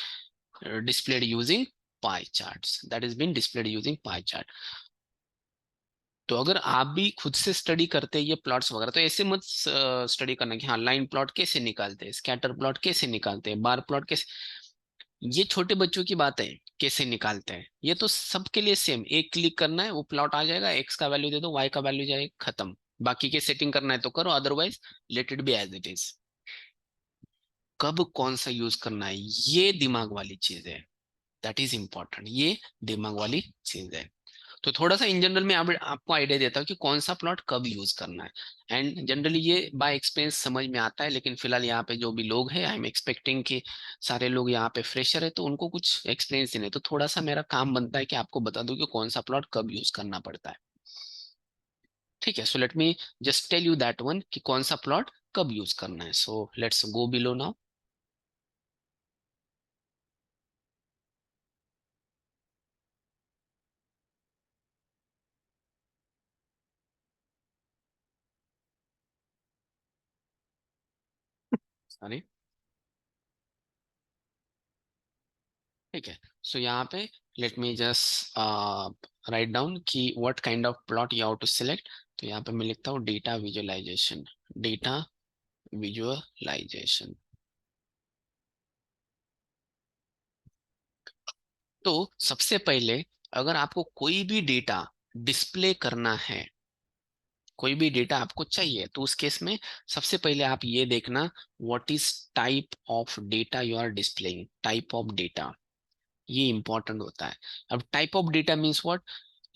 displayed using pie charts, that is been displayed using pie chart। तो अगर आप भी खुद से स्टडी करते हैं ये प्लॉट्स वगैरह, तो ऐसे मत स्टडी करना कि हाँ लाइन प्लॉट कैसे निकालते हैं, स्कैटर प्लॉट कैसे निकालते हैं, बार प्लॉट कैसे, ये छोटे बच्चों की बात है कैसे निकालते हैं। ये तो सबके लिए सेम, एक क्लिक करना है वो प्लॉट आ जाएगा, एक्स का वैल्यू दे दो, वाई का वैल्यू जाएगा, खत्म। बाकी के सेटिंग करना है तो करो, otherwise let it be as it is. कब कौन सा यूज करना है, ये दिमाग वाली चीज है, दैट इज इंपॉर्टेंट, ये दिमाग वाली चीज है। तो थोड़ा सा इन जनरल में आपको आइडिया देता हूँ कि कौन सा प्लॉट कब यूज करना है। एंड जनरली ये बाय एक्सपीरियंस समझ में आता है, लेकिन फिलहाल यहाँ पे जो भी लोग हैं, आई एम एक्सपेक्टिंग कि सारे लोग यहाँ पे फ्रेशर है, तो उनको कुछ एक्सपीरियंस ही नहीं, तो थोड़ा सा मेरा काम बनता है कि आपको बता दूं कि कौन सा प्लॉट कब यूज करना पड़ता है। ठीक है, so let me just tell you that one कि कौन सा प्लॉट कब यूज करना है। So let's go below now. Sorry. ठीक है, सो यहाँ पे let me just write down कि what kind of plot you have to select. तो यहाँ पे मैं लिखता हूँ डेटा विजुअलाइजेशन, डेटा विजुअलाइजेशन। तो सबसे पहले, अगर आपको कोई भी डेटा डिस्प्ले करना है, कोई भी डेटा आपको चाहिए, तो उस केस में सबसे पहले आप ये देखना, what is type of data you are displaying, type of data, ये इंपॉर्टेंट होता है। अब type of data means what,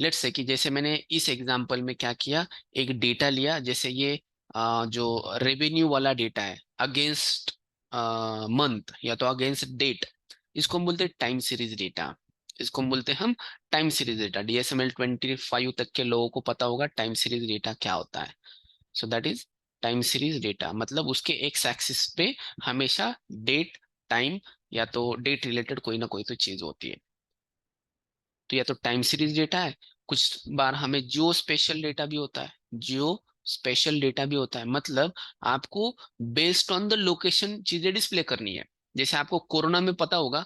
let's say कि जैसे मैंने इस एग्जांपल में क्या किया, एक डेटा लिया, जैसे ये जो रेवेन्यू वाला डेटा है अगेंस्ट मंथ या तो अगेंस्ट डेट, इसको हम बोलते हैं टाइम सीरीज डेटा, इसको हम बोलते हैं हम टाइम सीरीज डेटा। DSML 25 तक के लोगों को पता होगा टाइम सीरीज डेटा क्या होता है। So that is time series data, मतलब उसके एक्स एक्सिस पे हमेशा डेट, टाइम, या तो डेट रिलेटेड कोई ना कोई तो चीज होती है। तो या तो टाइम सीरीज डेटा है, कुछ बार हमें जियो स्पेशल डेटा भी होता है, जियो स्पेशल डेटा भी होता है, मतलब आपको बेस्ड ऑन द लोकेशन चीजें डिस्प्ले करनी है। जैसे आपको कोरोना में पता होगा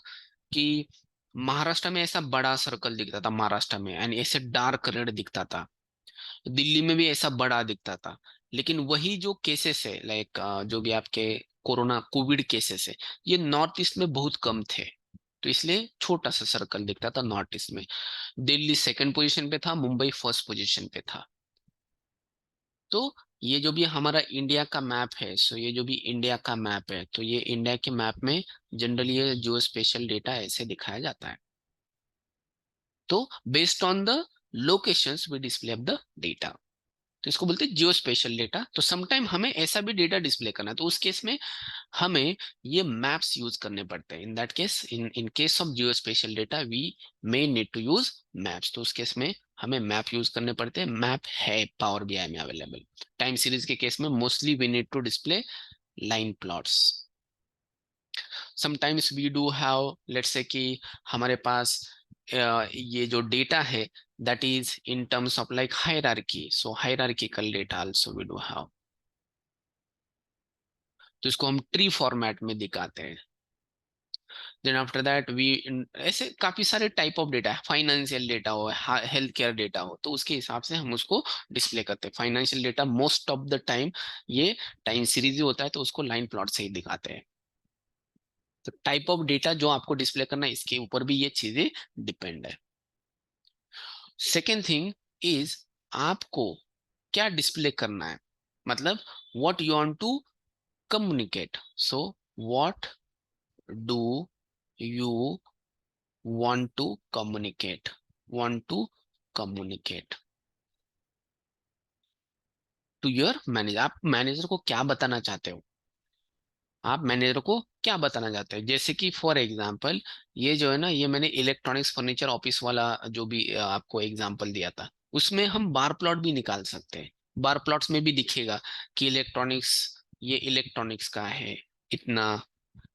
कि महाराष्ट्र में ऐसा बड़ा सर्कल दिखता था, महाराष्ट्र में एंड ऐसे डार्क रेड दिखता था, दिल्ली में भी ऐसा बड़ा दिखता था। लेकिन वही जो केसेस है, लाइक जो भी आपके कोरोना कोविड केसेस है, ये नॉर्थ ईस्ट में बहुत कम थे, तो इसलिए छोटा सा सर्कल दिखता था नॉर्थ ईस्ट में। दिल्ली सेकंड पोजीशन पे था, मुंबई फर्स्ट पोजीशन पे था। तो ये जो भी हमारा इंडिया का मैप है, सो ये जो भी इंडिया का मैप है, तो ये इंडिया के मैप में जनरली ये जो स्पेशल डेटा ऐसे दिखाया जाता है। तो based on the locations we display of the data, तो इसको बोलते हैं जियो स्पेशल डेटा। तो समटाइम हमें ऐसा भी डेटा डिस्प्ले करना है, तो उस केस में हमें ये मैप्स यूज करने पड़ते हैं। In that case, in case of geospatial data we may need to use maps, तो उस केस में हमें मैप यूज करने पड़ते हैं। मैप है पावर बीआई में अवेलेबल। टाइम सीरीज के केस में mostly we need to display line plots. Sometimes we do have, let's say कि हमारे पास ये जो डेटा है that is in terms of like hierarchy, so hierarchical data also we do have। तो इसको हम ट्री फॉर्मेट में दिखाते हैं। देन आफ्टर दैट वी, ऐसे काफी सारे टाइप ऑफ डेटा है, फाइनेंशियल डेटा हो, हेल्थ केयर डेटा हो, तो उसके हिसाब से हम उसको डिस्प्ले करते हैं। Financial data most of the time ये टाइम सीरीज ही होता है, तो उसको लाइन प्लॉट से ही दिखाते हैं। तो टाइप ऑफ डेटा जो आपको डिस्प्ले करना है, इसके ऊपर भी ये चीजें डिपेंड है। सेकेंड थिंग इज, आपको क्या डिस्प्ले करना है, मतलब what you want to communicate. So what do you want to communicate, want to communicate to your manager. आप मैनेजर को क्या बताना चाहते हो, आप मैनेजर को क्या बताना चाहते हो? जैसे कि फॉर एग्जांपल, ये जो है ना, ये मैंने इलेक्ट्रॉनिक्स फर्नीचर ऑफिस वाला जो भी आपको एग्जांपल दिया था, उसमें हम बार प्लॉट भी निकाल सकते हैं। बार प्लॉट्स में भी दिखेगा कि इलेक्ट्रॉनिक्स, ये इलेक्ट्रॉनिक्स का है इतना,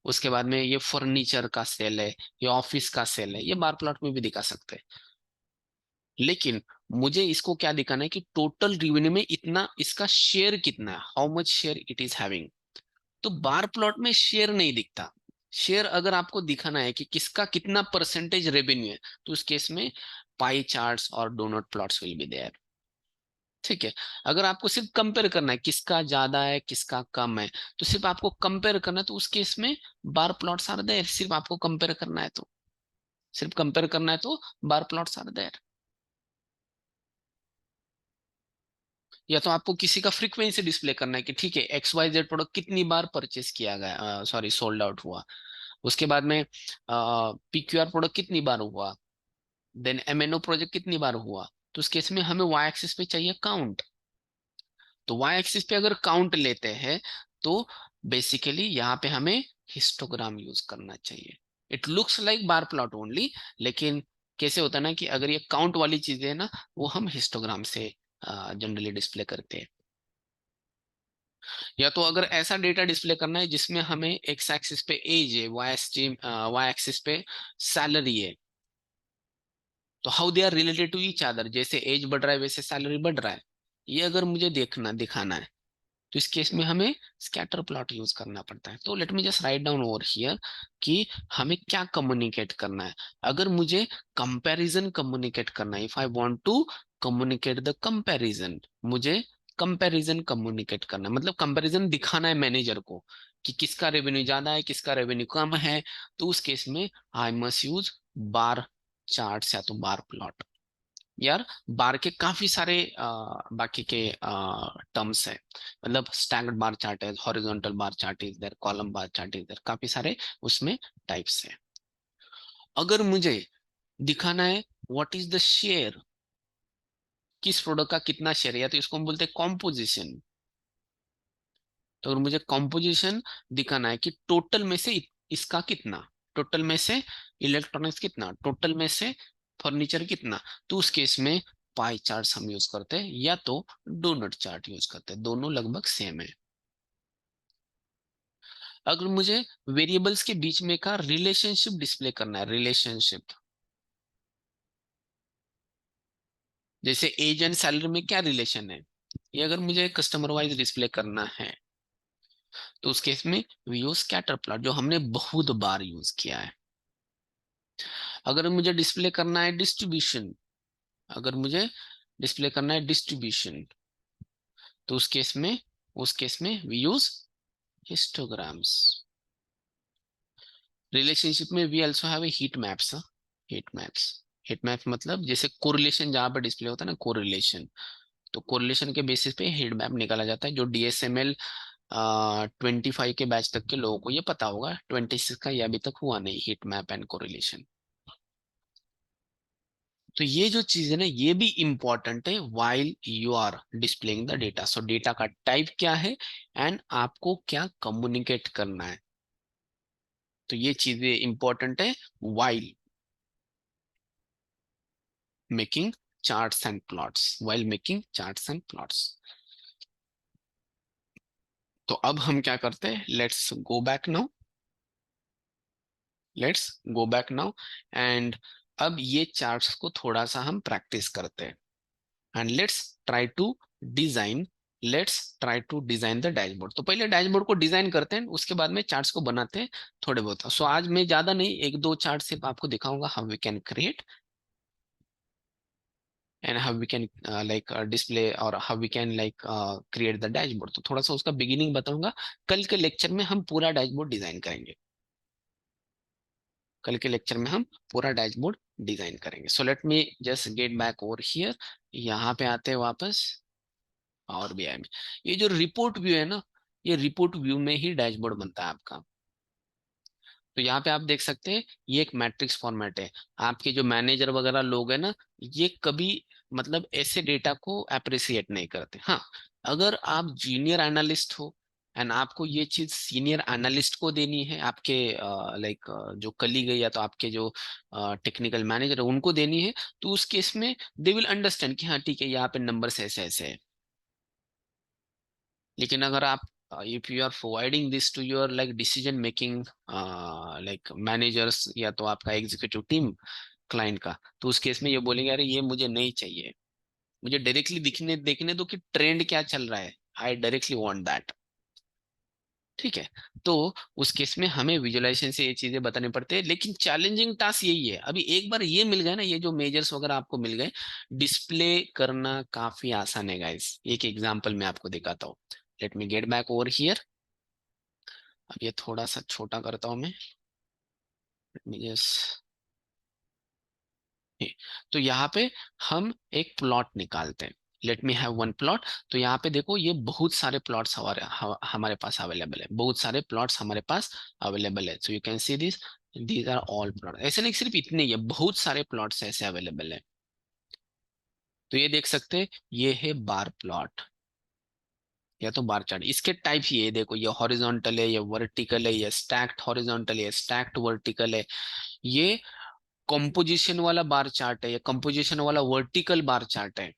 उसके बाद में ये फर्नीचर का सेल है, ये ऑफिस का सेल है, ये बार प्लॉट में भी दिखा सकते हैं। लेकिन मुझे इसको क्या दिखाना है कि टोटल रेवेन्यू में इतना, इसका शेयर कितना है, how much share it is having. तो बार प्लॉट में शेयर नहीं दिखता। शेयर अगर आपको दिखाना है कि किसका कितना परसेंटेज रेवेन्यू है, तो उस केस में पाई चार्ट्स और donut plots will be there. ठीक है। अगर आपको सिर्फ कंपेयर करना है किसका ज्यादा है किसका कम है, तो सिर्फ आपको कंपेयर करना है, तो उस केस में बार प्लॉट्स आर देयर। सिर्फ आपको कंपेयर करना है तो, सिर्फ कंपेयर करना है तो बार प्लॉट्स आर देयर। या तो आपको किसी का फ्रीक्वेंसी डिस्प्ले करना है कि ठीक है, एक्स वाई जेड प्रोडक्ट कितनी बार परचेस किया गया, सॉरी सोल्ड आउट हुआ। उसके बाद में पीक्यूआर प्रोडक्ट कितनी बार हुआ, देन एमएनओ प्रोजेक्ट कितनी बार हुआ। तो उस केस में हमें वाई एक्सिस पे चाहिए काउंट। तो वाई एक्सिस पे अगर काउंट लेते हैं, तो बेसिकली यहाँ पे हमें हिस्टोग्राम यूज करना चाहिए। It looks like bar plot only, लेकिन कैसे होता है ना कि अगर ये काउंट वाली चीजें है ना, वो हम हिस्टोग्राम से जनरली डिस्प्ले करते हैं। या तो अगर ऐसा डेटा डिस्प्ले करना है जिसमें हमें एक्स एक्सिस पे एज है, वाई एक्सिस पे सैलरी है, तो how they are related to each other, जैसे एज बढ़ रहा है वैसे सैलरी बढ़ रहा है, ये अगर मुझे देखना दिखाना है, तो इस केस में हमें स्कैटर प्लॉट यूज करना पड़ता है। तो let me just write down over here कि हमें क्या कम्युनिकेट करना है। अगर मुझे कंपैरिजन कम्युनिकेट करना है, if I want to communicate the comparison, मुझे कंपैरिजन कम्युनिकेट करना है, मतलब कंपैरिजन दिखाना है मैनेजर को कि किसका रेवेन्यू ज्यादा है किसका रेवेन्यू कम है। तो उस केस में I must use bar chart या तो बार प्लॉट। यार, बार के काफी सारे बाकी के टर्म्स है, मतलब स्टैंडर्ड बार चार्ट है, horizontal bar chart is there, column bar chart is there, काफी सारे उसमें टाइप्स है। अगर मुझे दिखाना है व्हाट इज द शेयर, किस प्रोडक्ट का कितना शेयर है, या तो इसको हम बोलते हैं कॉम्पोजिशन। तो अगर मुझे कॉम्पोजिशन दिखाना है कि टोटल में से इसका कितना, टोटल में से इलेक्ट्रॉनिक्स कितना, टोटल में से फर्नीचर कितना, तो उस केस में पाई चार्ट हम यूज करते हैं, या तो डोनट चार्ट यूज करते हैं, दोनों लगभग सेम है। अगर मुझे वेरिएबल्स के बीच में का रिलेशनशिप डिस्प्ले करना है, रिलेशनशिप, जैसे एज एंड सैलरी में क्या रिलेशन है, ये अगर मुझे कस्टमर वाइज डिस्प्ले करना है, तो उस केस में वी यूज स्कैटर प्लॉट, जो हमने बहुत बार यूज किया है। अगर मुझे डिस्प्ले करना है डिस्ट्रीब्यूशन, अगर मुझे डिस्प्ले करना है डिस्ट्रीब्यूशन, तो उस केस में वी यूज हिस्टोग्राम्स। रिलेशनशिप में we also have a heat maps. Heat maps, heat map मतलब जैसे कोरिलेशन जहां पर डिस्प्ले होता है ना, कोरिलेशन, तो कोरिलेशन के बेसिस पे हीट मैप निकाला जाता है, जो डीएसएमएल 25 के बैच तक के लोगों को ये पता होगा, 26 का ये अभी तक हुआ नहीं, हीट मैप एंड कोरिलेशन। तो ये जो चीज है ना, ये भी इंपॉर्टेंट है while you are displaying the data. So data का टाइप क्या है एंड आपको क्या कम्युनिकेट करना है, तो ये चीजें इंपॉर्टेंट है while making charts and plots, while making charts and plots. तो अब हम क्या करते हैं, let's go back now, let's go back now and अब ये चार्ट्स को थोड़ा सा हम प्रैक्टिस करते हैं, and let's try to design let's try to design the dashboard. तो पहले डैशबोर्ड को डिजाइन करते हैं, उसके बाद में चार्ट्स को बनाते हैं थोड़े बहुत। सो आज मैं ज्यादा नहीं, एक दो चार्ट सिर्फ आपको दिखाऊंगा, how we can create and how we can like display, और how we can like create the dashboard. तो थोड़ा सा उसका बिगिनिंग बताऊंगा। कल के लेक्चर में हम पूरा डैशबोर्ड डिजाइन करेंगे। कल के लेक्चर में हम पूरा डैशबोर्ड डिजाइन करेंगे। सो let me just get back over here. यहाँ पे आते हैं वापस और भी में। ये जो रिपोर्ट व्यू है ना, ये रिपोर्ट व्यू में ही डैशबोर्ड बनता है आपका। तो यहाँ पे आप देख सकते हैं, ये एक मैट्रिक्स फॉर्मेट है। आपके जो मैनेजर वगैरह लोग हैं ना, ये कभी मतलब ऐसे डेटा को अप्रिसिएट नहीं करते। हाँ, अगर आप जूनियर एनालिस्ट हो एंड आपको ये चीज सीनियर एनालिस्ट को देनी है, आपके लाइक जो कलीग है या तो आपके जो टेक्निकल मैनेजर है उनको देनी है, तो उस केस में दे विल अंडरस्टैंड कि हाँ ठीक है, यहाँ पे नंबर्स ऐसे ऐसे है। लेकिन अगर आप if you are providing this to your like decision making like managers या तो आपका एग्जीक्यूटिव टीम क्लाइंट का, तो उस केस में ये बोलेंगे अरे ये मुझे नहीं चाहिए, मुझे डायरेक्टली दिखने देखने दो कि ट्रेंड क्या चल रहा है, आई डायरेक्टली वांट दैट। ठीक है। तो उस केस में हमें विजुअलाइजेशन से ये चीजें बतानी पड़ती है, लेकिन चैलेंजिंग टास्क यही है। अभी एक बार ये मिल गए ना, ये जो मेजर्स वगैरह आपको मिल गए, डिस्प्ले करना काफी आसान है गाइस। एक एग्जांपल मैं आपको दिखाता हूँ। Let me get back over here. अब ये थोड़ा सा छोटा करता हूं मैं। यस। तो यहाँ पे हम एक प्लॉट निकालते हैं। Let me have one plot. तो यहाँ पे देखो, ये बहुत सारे प्लॉट्स हमारे पास अवेलेबल है, बहुत सारे प्लॉट्स हमारे पास अवेलेबल है। So you can see this, these are all plot. ऐसे नहीं सिर्फ इतने ही है, बहुत सारे प्लॉट्स ऐसे अवेलेबल है। तो ये देख सकते हैं, ये है बार प्लॉट या तो बार चार्ट। इसके टाइप ये देखो, ये हॉरिजॉन्टल है, ये वर्टिकल है, ये स्टैक्ड हॉरिजॉन्टल है, ये स्टैक्ड वर्टिकल है, ये कंपोजिशन वाला बार चार्ट है, ये कंपोजिशन वाला वर्टिकल बार चार्ट है।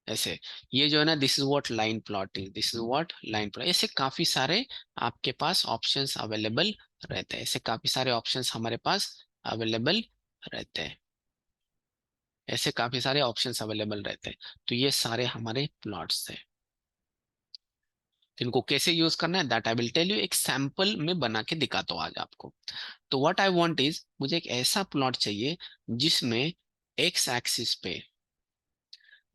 ऐसे ये जो है ना, this is what line plot is, this is what line plot. ऐसे काफी सारे आपके पास ऑप्शंस अवेलेबल रहते हैं, ऐसे काफी सारे ऑप्शंस हमारे पास अवेलेबल रहते हैं, ऐसे काफी सारे ऑप्शंस अवेलेबल रहते हैं। तो ये सारे हमारे प्लॉट्स हैं। इनको कैसे यूज करना है that I will tell you, एक सैंपल में बना के दिखाता हूँ आज आपको। तो व्हाट आई वांट इज, मुझे एक ऐसा प्लॉट चाहिए जिसमें एक्स एक्सिस पे,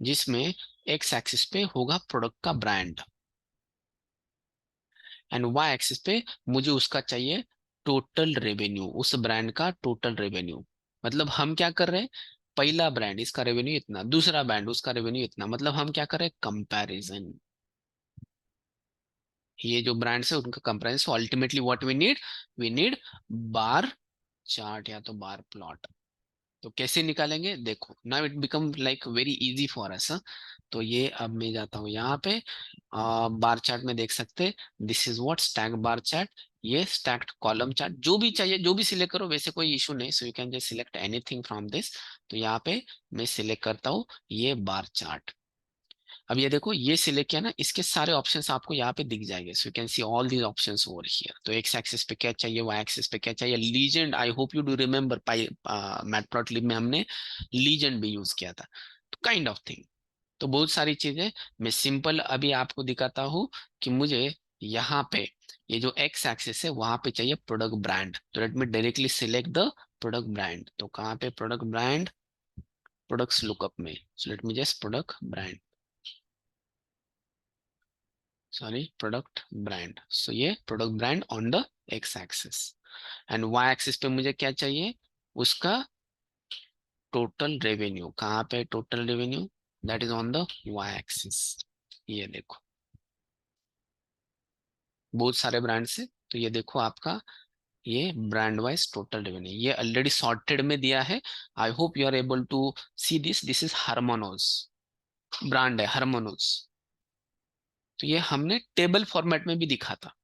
जिसमें एक्स एक्सिस पे होगा प्रोडक्ट का ब्रांड, एंड वाई एक्सिस पे मुझे उसका चाहिए टोटल रेवेन्यू, उस ब्रांड का टोटल रेवेन्यू। मतलब हम क्या कर रहे हैं, पहला ब्रांड इसका रेवेन्यू इतना, दूसरा ब्रांड उसका रेवेन्यू इतना, मतलब हम क्या कर रहे हैं, कंपैरिजन। ये जो ब्रांड्स है उनका comparison. Ultimately what we need bar chart या तो बार प्लॉट। तो कैसे निकालेंगे देखो, now it become like very easy for us. तो ये अब मैं जाता हूँ यहाँ पे, बार चार्ट में देख सकते हैं, this is what stack bar chart. ये स्टैक्ड कॉलम चार्ट, जो भी चाहिए जो भी सिलेक्ट करो, वैसे कोई इशू नहीं। So you can just select anything from this. तो यहाँ पे मैं सिलेक्ट करता हूँ ये बार चार्ट। अब ये देखो, ये सिलेक्ट किया ना, इसके सारे ऑप्शंस आपको यहाँ पे दिख जाएंगे। सो you can see all these options over here. तो एक्स एक्सिस पे क्या चाहिए, वाई एक्सिस पे क्या चाहिए, legend, I hope you do remember pi matplotlib में हमने लीजेंड भी यूज किया था। तो काइंड ऑफ थिंग, तो बहुत सारी चीजें मैं सिंपल अभी आपको दिखाता हूँ कि मुझे यहाँ पे ये जो एक्स एक्सिस है वहां पे चाहिए प्रोडक्ट ब्रांड। तो let me directly select the product brand. तो कहाँ पे प्रोडक्ट ब्रांड, प्रोडक्ट्स लुकअप में। So let me just product brand, sorry product brand. So ये product brand on the X axis, and Y axis पे मुझे क्या चाहिए, उसका टोटल रेवेन्यू। कहाँ पे total revenue, that is on the Y axis. ये देखो, बहुत सारे ब्रांड्स है। तो ये देखो आपका, ये ब्रांड वाइज टोटल रेवेन्यू ये ऑलरेडी सॉर्टेड में दिया है। I hope you are able to see this, this is Hermanos brand है, हार्मोनोज। तो ये हमने टेबल फॉर्मेट में भी दिखा था,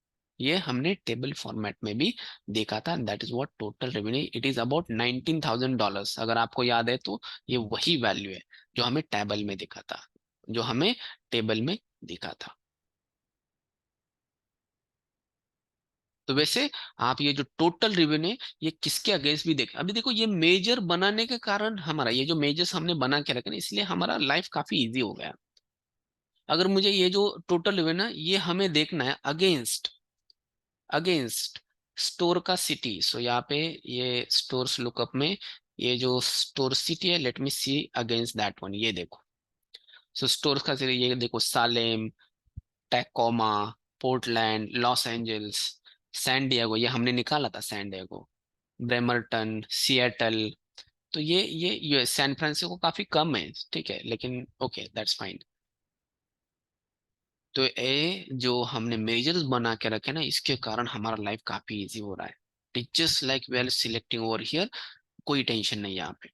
ये हमने टेबल फॉर्मेट में भी देखा था। That is what total revenue, it is about $19,000। अगर आपको याद है तो ये वही वैल्यू है जो हमें टेबल में दिखा था, जो हमें टेबल में दिखा था। तो वैसे आप ये जो टोटल रेवेन्यू है, ये किसके अगेंस्ट भी देखें। अभी देखो, ये मेजर बनाने के कारण हमारा, ये जो मेजर्स हमने बना के रखे ना, इसलिए हमारा लाइफ काफी इजी हो गया। अगर मुझे ये जो टोटल हुए ना, ये हमें देखना है अगेंस्ट अगेंस्ट स्टोर का सिटी। सो यहाँ पे ये स्टोर्स लुकअप में ये जो स्टोर सिटी है, let me see against that one. ये देखो, सो स्टोर्स का सिटी ये देखो, Salem, Tacoma, Portland, Los Angeles, San Diego, ये हमने निकाला था सैन डिएगो, ब्रेमरटन, सिएटल। तो ये सैन फ्रांसिस्को काफी कम है, ठीक है, लेकिन ओके दैट्स फाइन। तो ये जो हमने मेजर्स बना के रखे ना, इसके कारण हमारा लाइफ काफी इजी हो रहा है। It just like well selecting over here, कोई टेंशन नहीं है यहाँ पे।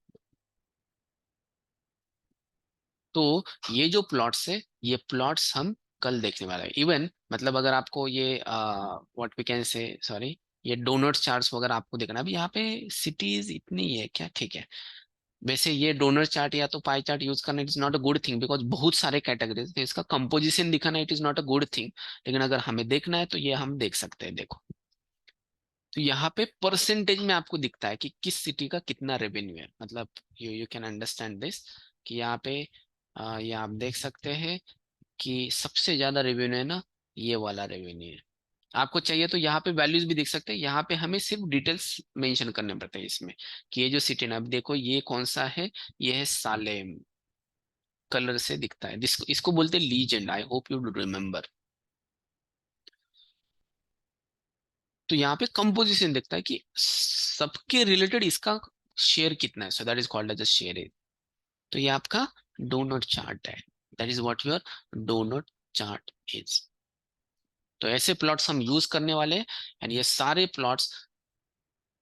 तो ये जो प्लॉट्स है, ये प्लॉट्स हम कल देखने वाले हैं। इवन मतलब अगर आपको ये what we can say, sorry, ये डोनट चार्ट्स वगैरह आपको देखना है। अभी यहाँ पे सिटीज इतनी है क्या, ठीक है। वैसे ये डोनर चार्ट या तो पाई चार्ट यूज करना it is not a good thing, because बहुत सारे कैटेगरीज, तो इसका कंपोजिशन दिखाना it is not a good thing. लेकिन अगर हमें देखना है तो ये हम देख सकते हैं, देखो। तो यहाँ पे परसेंटेज में आपको दिखता है कि किस सिटी का कितना रेवेन्यू है, मतलब यू कैन अंडरस्टैंड दिस, कि यहाँ पे ये आप देख सकते हैं कि सबसे ज्यादा रेवेन्यू है ना, ये वाला रेवेन्यू है। आपको चाहिए तो यहाँ पे वैल्यूज भी देख सकते हैं। यहाँ पे हमें सिर्फ डिटेल्स मेंशन करने पड़ते हैं इसमें, कि ये जो सिटी ना, अब देखो ये कौन सा है, ये है सालेम। कलर से दिखता है, जिसको इसको बोलते हैं legend, I hope you remember. तो यहाँ पे कंपोजिशन दिखता है कि सबके रिलेटेड इसका शेयर कितना है, so that is called as a share. तो ये आपका डोनट चार्ट है, that is what your donut chart is. तो ऐसे प्लॉट्स हम यूज करने वाले हैं, एंड ये सारे प्लॉट्स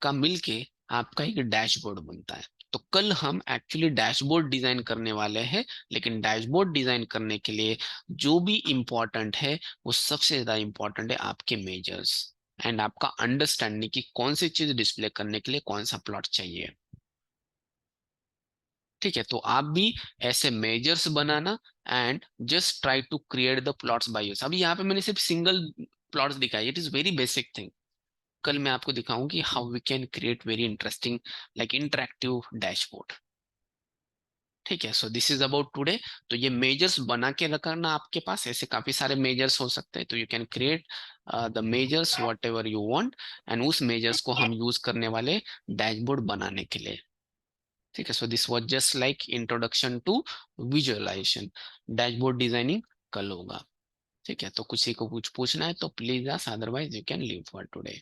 का मिलके आपका एक डैशबोर्ड बनता है। तो कल हम एक्चुअली डैशबोर्ड डिजाइन करने वाले हैं, लेकिन डैशबोर्ड डिजाइन करने के लिए जो भी इंपॉर्टेंट है, वो सबसे ज्यादा इंपॉर्टेंट है आपके मेजर्स एंड आपका अंडरस्टैंडिंग कि कौन सी चीज डिस्प्ले करने के लिए कौन सा प्लॉट चाहिए। ठीक है, तो आप भी ऐसे मेजर्स बनाना and just try to create the plots by yourself. अभी यहाँ पे मैंने सिर्फ सिंगल प्लॉट्स दिखाई, it is very basic thing. कल मैं आपको दिखाऊं कि how we can create very interesting like interactive dashboard. ठीक है, so this is about today. तो ये मेजर्स बना के रखना आपके पास, ऐसे काफी सारे मेजर्स हो सकते हैं, तो you can create the measures what ever you want, and उस मेजर्स को हम यूज करने वाले डैशबोर्ड बनाने के लिए। ठीक है, so this was just like introduction to visualization. Dashboard designing कल होगा। ठीक है, तो किसी को कुछ पूछना है तो please ask, otherwise you can leave for today.